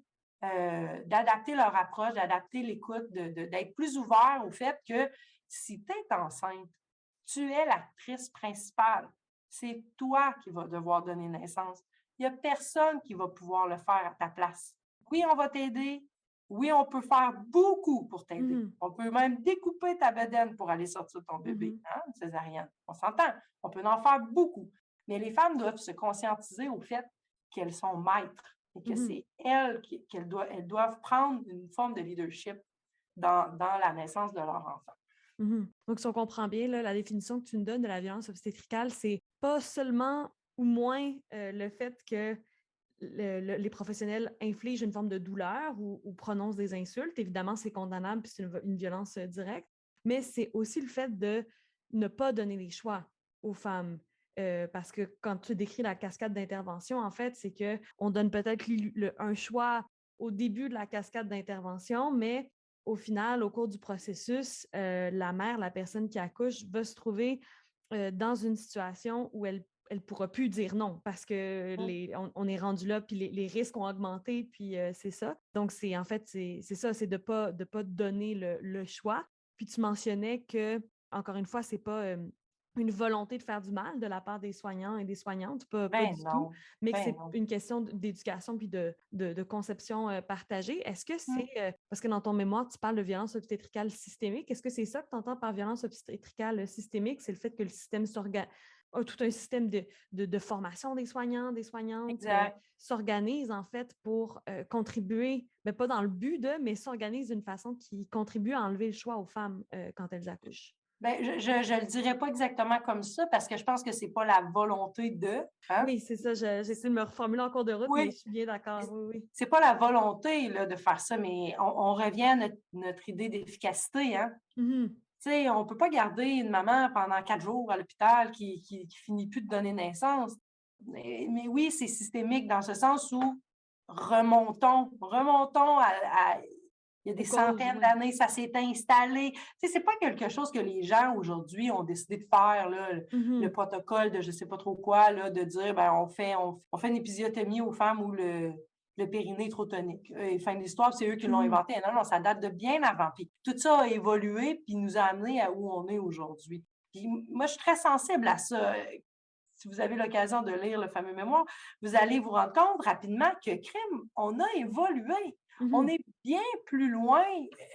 leur approche, d'adapter l'écoute, d'être plus ouvert au fait que si tu es enceinte, tu es l'actrice principale. C'est toi qui vas devoir donner naissance. Il n'y a personne qui va pouvoir le faire à ta place. Oui, on va t'aider. Oui, on peut faire beaucoup pour t'aider. On peut même découper ta bedaine pour aller sortir ton bébé, une césarienne. On s'entend. On peut en faire beaucoup. Mais les femmes doivent se conscientiser au fait qu'elles sont maîtres et que c'est elles qu'elles doivent prendre une forme de leadership dans la naissance de leur enfant. Donc, si on comprend bien, là, la définition que tu nous donnes de la violence obstétricale, c'est pas seulement ou moins le fait que les professionnels infligent une forme de douleur ou prononcent des insultes. Évidemment, c'est condamnable puis c'est une violence directe, mais c'est aussi le fait de ne pas donner les choix aux femmes. Parce que quand tu décris la cascade d'intervention, en fait, c'est qu'on donne peut-être un choix au début de la cascade d'intervention, mais au final, au cours du processus, la mère, la personne qui accouche, va se trouver dans une situation où elle ne pourra plus dire non parce que on est rendu là, puis les risques ont augmenté, puis c'est ça. Donc, c'est ça, c'est de pas donner le choix. Puis tu mentionnais que, encore une fois, c'est pas une volonté de faire du mal de la part des soignants et des soignantes, pas Ben du tout, non, mais que ben c'est non. une question d'éducation puis de conception partagée. Est-ce que Mmh. c'est, parce que dans ton mémoire, tu parles de violence obstétricale systémique, est-ce que c'est ça que tu entends par violence obstétricale systémique? C'est le fait que le système a tout un système de formation des soignants, des soignantes, Exact. s'organise en fait pour contribuer, mais pas dans le but mais s'organise d'une façon qui contribue à enlever le choix aux femmes quand elles accouchent. Ben, je le dirais pas exactement comme ça parce que je pense que c'est pas la volonté de, hein? Oui, c'est ça, j'essaie de me reformuler en cours de route, mais Oui, je suis bien d'accord, oui, oui. c'est pas la volonté là, de faire ça, mais on revient à notre idée d'efficacité, hein? Mhm. Tu sais, on peut pas garder une maman pendant 4 jours à l'hôpital qui finit plus de donner naissance. Mais oui, c'est systémique dans ce sens où remontons à il y a des Aux causes, centaines oui. d'années, ça s'est installé. Tu sais, c'est pas quelque chose que les gens aujourd'hui ont décidé de faire, là, le Mhm. protocole de je sais pas trop quoi, là, de dire ben on fait une épisiotomie aux femmes où le périnée est trop tonique. Et fin de l'histoire, c'est eux qui l'ont Mhm. inventé. Non, non, ça date de bien avant. Puis tout ça a évolué puis nous a amené à où on est aujourd'hui. Puis moi, je suis très sensible à ça. Si vous avez l'occasion de lire le fameux mémoire, vous allez vous rendre compte rapidement que crime, on a évolué. On Mhm. est bien plus loin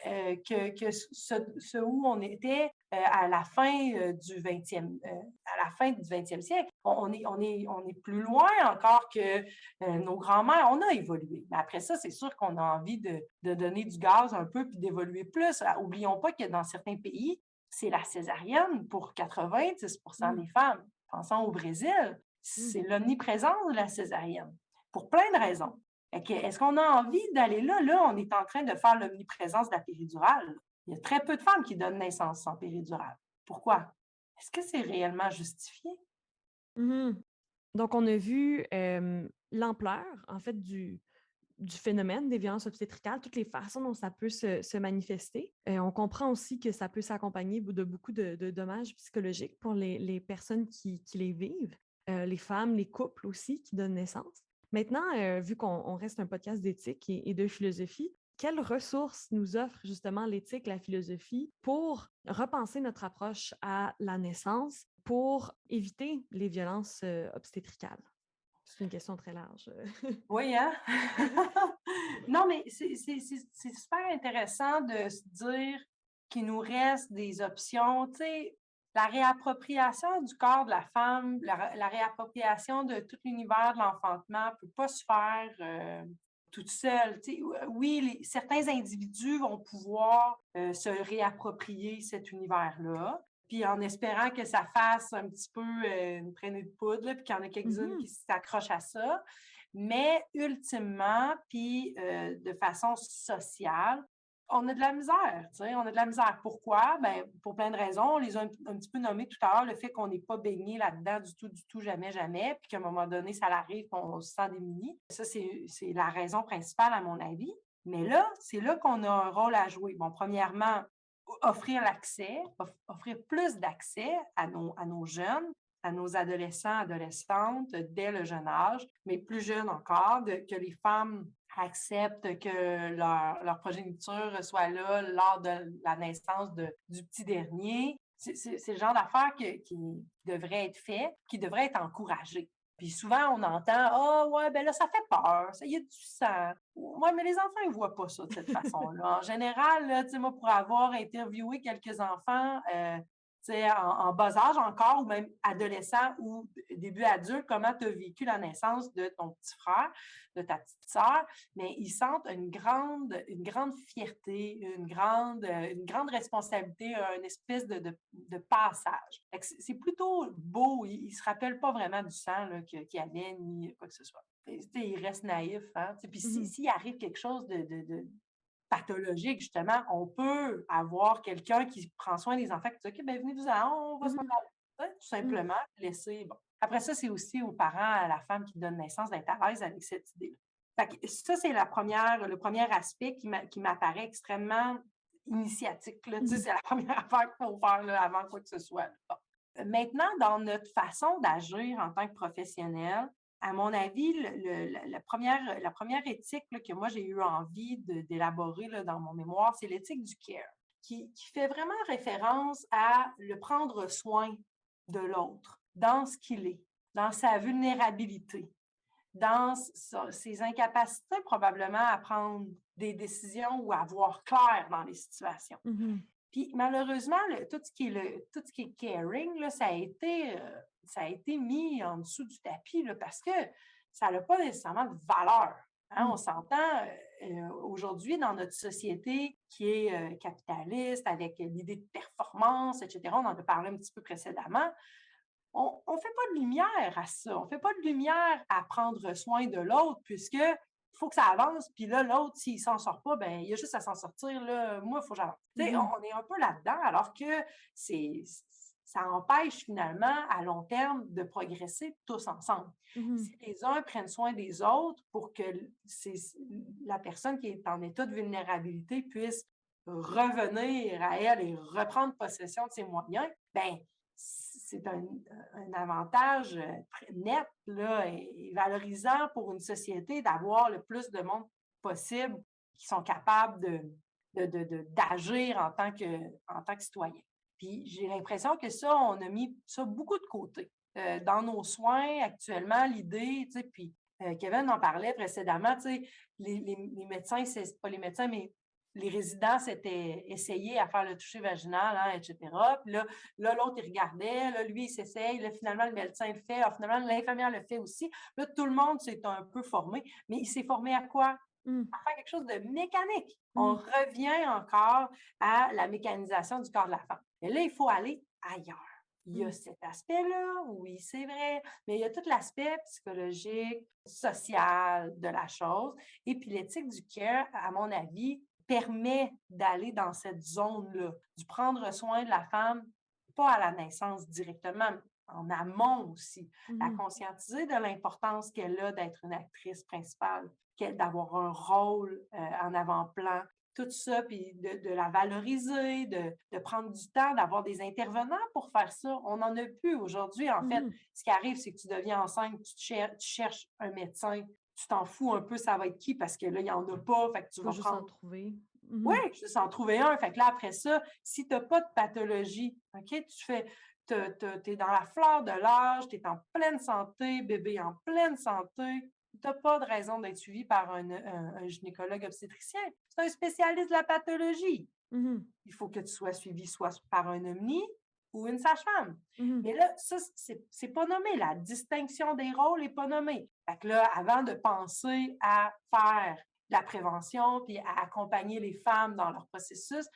que ce où on était à la fin du 20e, à la fin du 20e siècle. On est plus loin encore que nos grands-mères. On a évolué. Mais après ça, c'est sûr qu'on a envie de donner du gaz un peu puis d'évoluer plus. Oublions pas que dans certains pays, c'est la césarienne pour 90% Mhm. des femmes. Pensons au Brésil, c'est l'omniprésence de la césarienne pour plein de raisons. Est-ce qu'on a envie d'aller là? Là, on est en train de faire l'omniprésence de la péridurale. Il y a très peu de femmes qui donnent naissance sans péridurale. Pourquoi? Est-ce que c'est réellement justifié? Mhm. Donc, on a vu l'ampleur, en fait, du phénomène des violences obstétricales, toutes les façons dont ça peut se manifester. On comprend aussi que ça peut s'accompagner de beaucoup de dommages psychologiques pour les personnes qui les vivent, les femmes, les couples aussi qui donnent naissance. Maintenant, vu qu'on reste un podcast d'éthique et de philosophie, quelles ressources nous offre justement l'éthique, la philosophie pour repenser notre approche à la naissance pour éviter les violences obstétricales? C'est une question très large. Oui, hein? Non, mais c'est super intéressant de se dire qu'il nous reste des options. Tu sais, la réappropriation du corps de la femme, la réappropriation de tout l'univers de l'enfantement ne peut pas se faire toute seule. Tu sais, oui, certains individus vont pouvoir se réapproprier cet univers-là, puis en espérant que ça fasse un petit peu une traînée de poudre, là, puis qu'il y en a quelques-unes qui s'accrochent à ça. Mais ultimement, puis de façon sociale, on a de la misère, tu sais, on a de la misère. Pourquoi? Ben, pour plein de raisons. On les a un petit peu nommées tout à l'heure, le fait qu'on n'est pas baigné là-dedans du tout, jamais, jamais, puis qu'à un moment donné, ça arrive, qu'on se sent démuni. Ça, c'est la raison principale, à mon avis. Mais là, c'est là qu'on a un rôle à jouer. Bon, premièrement, offrir l'accès, offrir plus d'accès à nos jeunes, à nos adolescents, adolescentes dès le jeune âge, mais plus jeunes encore, que les femmes acceptent que leur progéniture soit là lors de la naissance du petit dernier. C'est le genre d'affaires qui devrait être fait, qui devrait être encouragé. Puis souvent, on entend ah ouais, ben là, ça fait peur, ça y a du sang. Ouais, mais les enfants, ils ne voient pas ça de cette façon-là. En général, là, moi, pour avoir interviewé quelques enfants, en bas âge encore, ou même adolescent ou début adulte, comment tu as vécu la naissance de ton petit frère, de ta petite sœur, mais ils sentent une grande fierté, une grande responsabilité, une espèce de passage. C'est plutôt beau. Ils ne se rappellent pas vraiment du sang qu'il y avait, ni quoi que ce soit. Ils restent naïfs. Hein? Puis s'il arrive quelque chose de pathologique, justement, on peut avoir quelqu'un qui prend soin des enfants, qui dit OK, ben venez-vous-en, on va se Tout simplement, laisser, bon. Après ça, c'est aussi aux parents, à la femme qui donne naissance, d'être à l'aise avec cette idée-là. Fait que ça, c'est le premier aspect qui m'apparaît extrêmement initiatique, là. Tu sais, c'est la première affaire qu'il faut faire là, avant quoi que ce soit. Là. Bon. Maintenant, dans notre façon d'agir en tant que professionnel, à mon avis, la première éthique là, que moi j'ai eu envie d'élaborer là, dans mon mémoire, c'est l'éthique du care, qui fait vraiment référence à le prendre soin de l'autre, dans ce qu'il est, dans sa vulnérabilité, dans ses incapacités probablement à prendre des décisions ou à voir clair dans les situations. Puis malheureusement, tout ce qui est caring, là, ça a été mis en dessous du tapis là, parce que ça n'a pas nécessairement de valeur. Hein? On s'entend aujourd'hui dans notre société qui est capitaliste, avec l'idée de performance, etc. On en a parlé un petit peu précédemment. On ne fait pas de lumière à ça. On ne fait pas de lumière à prendre soin de l'autre puisque il faut que ça avance, puis là, l'autre, s'il ne s'en sort pas, ben il a juste à s'en sortir. Là. Moi, il faut que j'avance. On est un peu là-dedans, alors que ça empêche finalement, à long terme, de progresser tous ensemble. Si les uns prennent soin des autres pour que la personne qui est en état de vulnérabilité puisse revenir à elle et reprendre possession de ses moyens, ben c'est un avantage net là, et valorisant pour une société d'avoir le plus de monde possible qui sont capables d'agir en tant que citoyen. Puis j'ai l'impression que ça, on a mis ça beaucoup de côté. Dans nos soins, actuellement, l'idée, tu sais, puis Kevin en parlait précédemment, tu sais, les médecins, c'est pas les médecins, mais les résidents s'étaient essayés à faire le toucher vaginal, hein, etc. Puis là, l'autre, il regardait, là, lui, il s'essaye, là, finalement, le médecin le fait, alors, finalement, l'infirmière le fait aussi. Là, tout le monde s'est un peu formé, mais il s'est formé à quoi? À faire quelque chose de mécanique. On revient encore à la mécanisation du corps de la femme. Mais là, il faut aller ailleurs. Il y a cet aspect-là, oui, c'est vrai, mais il y a tout l'aspect psychologique, social de la chose. Et puis l'éthique du care, à mon avis, permet d'aller dans cette zone-là, du prendre soin de la femme, pas à la naissance directement, mais en amont aussi. La conscientiser de l'importance qu'elle a d'être une actrice principale, d'avoir un rôle en avant-plan, tout ça, puis de la valoriser, de prendre du temps, d'avoir des intervenants pour faire ça. On n'en a plus aujourd'hui. En fait, ce qui arrive, c'est que tu deviens enceinte, tu cherches un médecin, tu t'en fous un peu, ça va être qui, parce que là, il n'y en a pas, fait que tu vas juste prendre... en trouver. Oui, juste en trouver un. Fait que là, après ça, si tu n'as pas de pathologie, OK, tu es dans la fleur de l'âge, tu es en pleine santé, bébé en pleine santé, tu n'as pas de raison d'être suivi par un gynécologue obstétricien. C'est un spécialiste de la pathologie. Il faut que tu sois suivi soit par un omni ou une sage-femme. Mais là, ça, c'est pas nommé. La distinction des rôles n'est pas nommée. Fait que là, avant de penser à faire de la prévention puis à accompagner les femmes dans leur processus,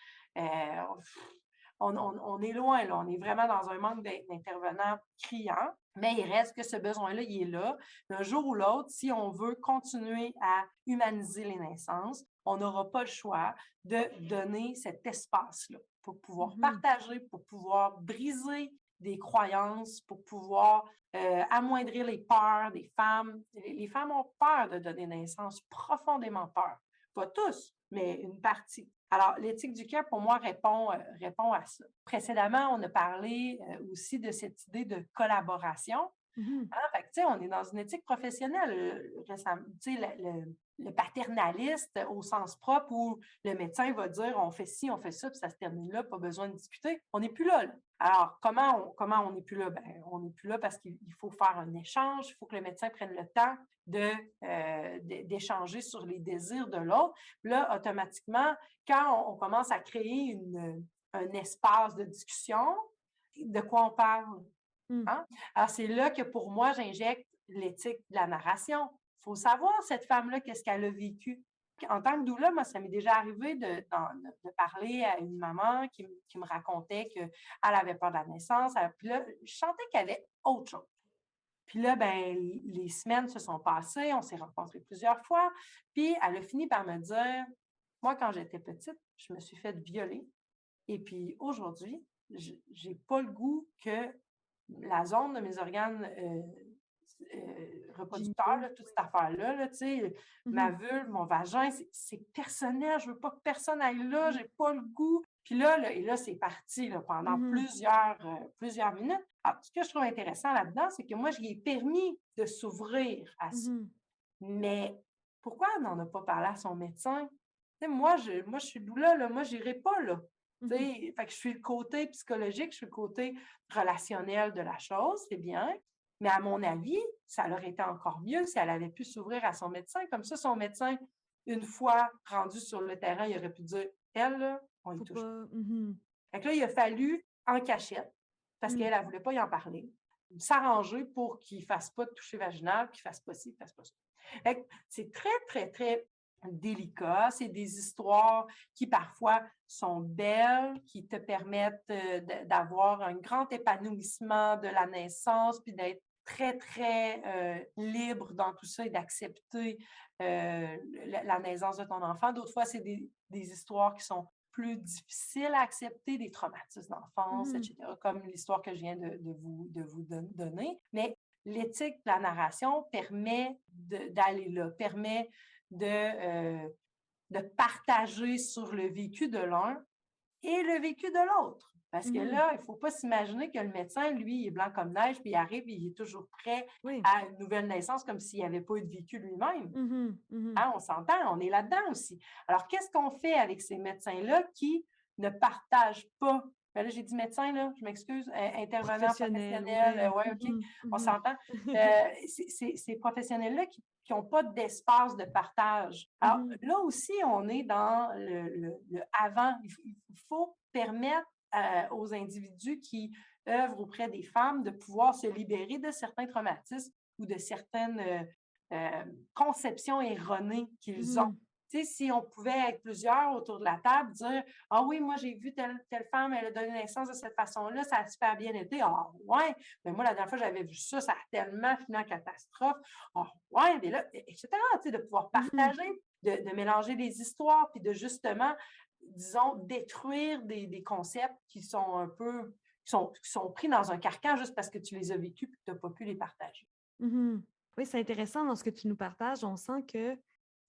on est loin, là. On est vraiment dans un manque d'intervenants criants, mais il reste que ce besoin-là, il est là. Un jour ou l'autre, si on veut continuer à humaniser les naissances, on n'aura pas le choix de donner cet espace-là pour pouvoir partager, pour pouvoir briser des croyances, pour pouvoir amoindrir les peurs des femmes. Les femmes ont peur de donner naissance, profondément peur. Pas tous, mais une partie. Alors, l'éthique du care, pour moi, répond à ça. Précédemment, on a parlé aussi de cette idée de collaboration. Hein? Fait que, tu sais, on est dans une éthique professionnelle. Tu sais, le paternaliste au sens propre où le médecin va dire on fait ci, on fait ça, puis ça se termine là, pas besoin de discuter. On n'est plus là. Alors, comment on n'est plus là? Ben, on n'est plus là parce qu'il faut faire un échange, il faut que le médecin prenne le temps d'échanger sur les désirs de l'autre. Là, automatiquement, quand on commence à créer un espace de discussion, de quoi on parle? Hein? Alors, c'est là que pour moi, j'injecte l'éthique de la narration. Il faut savoir, cette femme-là, qu'est-ce qu'elle a vécu. En tant que doula, moi, ça m'est déjà arrivé de parler à une maman qui me racontait qu'elle avait peur de la naissance. Puis là, je sentais qu'il y avait autre chose. Puis là, ben, les semaines se sont passées, on s'est rencontrés plusieurs fois. Puis elle a fini par me dire, moi, quand j'étais petite, je me suis fait violer. Et puis aujourd'hui, j'ai pas le goût que la zone de mes organes reproducteurs, Génitaux. là, toute cette affaire-là, là, tu sais, ma Mhm. vulve, mon vagin, c'est personnel, je veux pas que personne aille là, Mhm. j'ai pas le goût. Puis là, c'est parti là, pendant Mhm. plusieurs minutes. Alors, ce que je trouve intéressant là-dedans, c'est que moi, je lui ai permis de s'ouvrir à ça. Mhm. Mais pourquoi elle n'en a pas parlé à son médecin? Tu sais, moi, je suis là, moi, j'irai pas là. Tu Mhm. sais, fait que je suis le côté psychologique, je suis le côté relationnel de la chose, c'est bien. Mais à mon avis, ça aurait été encore mieux si elle avait pu s'ouvrir à son médecin. Comme ça, son médecin, une fois rendu sur le terrain, il aurait pu dire, elle, là, on y Faut touche pas. pas. Mhm. Fait que là, il a fallu, en cachette, parce Mhm. qu'elle ne voulait pas y en parler, s'arranger pour qu'il ne fasse pas de toucher vaginal, qu'il ne fasse pas ci, qu'il ne fasse pas ça. Fait que c'est très, très, très délicat. C'est des histoires qui parfois sont belles, qui te permettent d'avoir un grand épanouissement de la naissance, puis d'être très, très libre dans tout ça et d'accepter la naissance de ton enfant. D'autres fois, c'est des histoires qui sont plus difficiles à accepter, des traumatismes d'enfance, Mhm. etc., comme l'histoire que je viens de vous donner. Mais l'éthique de la narration permet d'aller là, permet de partager sur le vécu de l'un et le vécu de l'autre. Parce que Mhm. là, il ne faut pas s'imaginer que le médecin, lui, il est blanc comme neige, puis il arrive, et il est toujours prêt Oui. à une nouvelle naissance comme s'il n'avait pas eu de vécu lui-même. Mhm. Mhm. Hein, on s'entend, on est là-dedans aussi. Alors, qu'est-ce qu'on fait avec ces médecins-là qui ne partagent pas? Ben là, j'ai dit médecin, là, je m'excuse, intervenant Professionnel, professionnel, ouais. ouais, OK, Mhm. on Mhm. s'entend. Ces professionnels-là qui n'ont pas d'espace de partage. Alors, Mhm. là aussi, on est dans le avant. Il faut permettre aux individus qui œuvrent auprès des femmes de pouvoir se libérer de certains traumatismes ou de certaines conceptions erronées qu'ils ont. Mhm. Tu sais, si on pouvait être plusieurs autour de la table, dire ah oui, moi j'ai vu telle femme, elle a donné naissance de cette façon-là, ça a super bien été. Ah ouais, mais moi la dernière fois j'avais vu ça, ça a tellement fini en catastrophe. Ah ouais, mais là, etc. Tu sais, de pouvoir Mhm. partager, de mélanger les histoires, puis de justement, disons, détruire des concepts qui sont un peu, qui sont pris dans un carcan juste parce que tu les as vécus et que tu n'as pas pu les partager. Mhm. Oui, c'est intéressant dans ce que tu nous partages. On sent que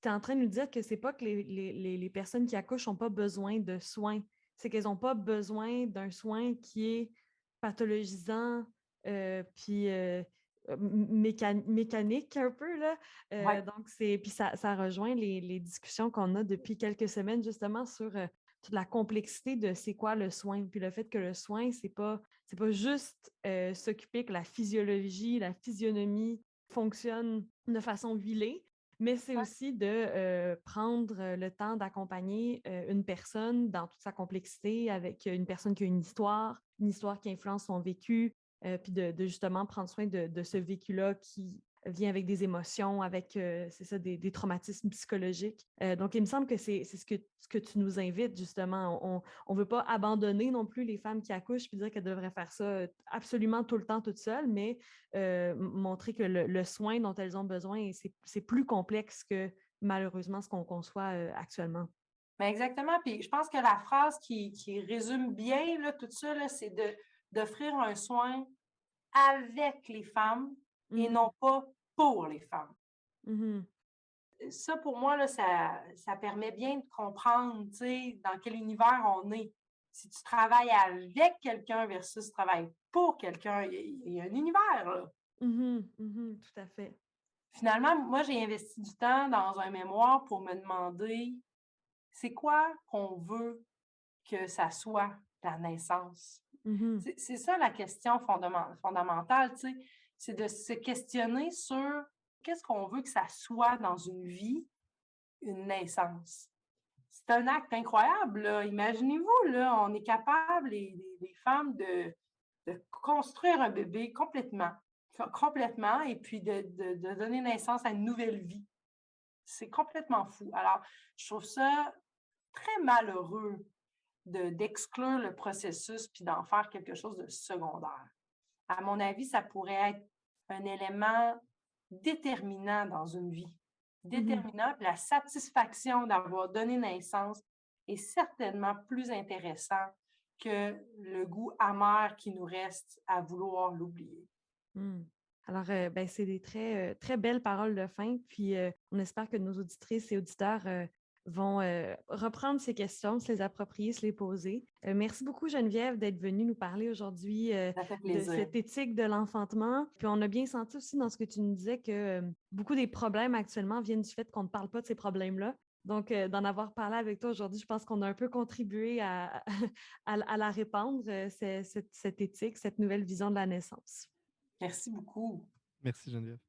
tu es en train de nous dire que c'est pas que les personnes qui accouchent n'ont pas besoin de soins. C'est qu'elles n'ont pas besoin d'un soin qui est pathologisant, puis mécanique un peu, là. Oui. Donc, puis ça rejoint les discussions qu'on a depuis quelques semaines, justement, sur toute la complexité de c'est quoi le soin. Puis le fait que le soin, c'est pas juste s'occuper que la physiologie, la physionomie fonctionne de façon huilée, mais c'est aussi de prendre le temps d'accompagner une personne dans toute sa complexité avec une personne qui a une histoire qui influence son vécu, puis de justement prendre soin de ce vécu-là qui vient avec des émotions, avec c'est ça, des traumatismes psychologiques. Donc, il me semble que c'est ce que tu nous invites, justement. On ne veut pas abandonner non plus les femmes qui accouchent puis dire qu'elles devraient faire ça absolument tout le temps toutes seules, mais montrer que le soin dont elles ont besoin, c'est plus complexe que malheureusement ce qu'on conçoit actuellement. Mais exactement. Puis je pense que la phrase qui résume bien là, tout ça, là, c'est d'offrir un soin avec les femmes et Mhm. non pas pour les femmes. Mhm. Ça, pour moi, là, ça permet bien de comprendre, tu sais, dans quel univers on est. Si tu travailles avec quelqu'un versus tu travailles pour quelqu'un, il y a un univers, là. Mhm. Mhm. Tout à fait. Finalement, moi, j'ai investi du temps dans un mémoire pour me demander c'est quoi qu'on veut que ça soit la naissance. Mhm. C'est ça la question fondamentale, tu sais, c'est de se questionner sur qu'est-ce qu'on veut que ça soit dans une vie, une naissance. C'est un acte incroyable, là. Imaginez-vous, là, on est capable, les femmes, de construire un bébé complètement, et puis de donner naissance à une nouvelle vie. C'est complètement fou. Alors, je trouve ça très malheureux d'exclure le processus puis d'en faire quelque chose de secondaire. À mon avis, ça pourrait être un élément déterminant dans une vie. Mhm. Déterminant, puis la satisfaction d'avoir donné naissance est certainement plus intéressant que le goût amer qui nous reste à vouloir l'oublier. Mmh. Alors, ben, c'est des très, très belles paroles de fin. Puis, on espère que nos auditrices et auditeurs vont reprendre ces questions, se les approprier, se les poser. Merci beaucoup, Geneviève, d'être venue nous parler aujourd'hui Ça fait de plaisir. cette éthique de l'enfantement. Puis, on a bien senti aussi dans ce que tu nous disais que beaucoup des problèmes actuellement viennent du fait qu'on ne parle pas de ces problèmes-là. Donc, d'en avoir parlé avec toi aujourd'hui, je pense qu'on a un peu contribué à la répandre, cette éthique, cette nouvelle vision de la naissance. Merci beaucoup. Merci Geneviève.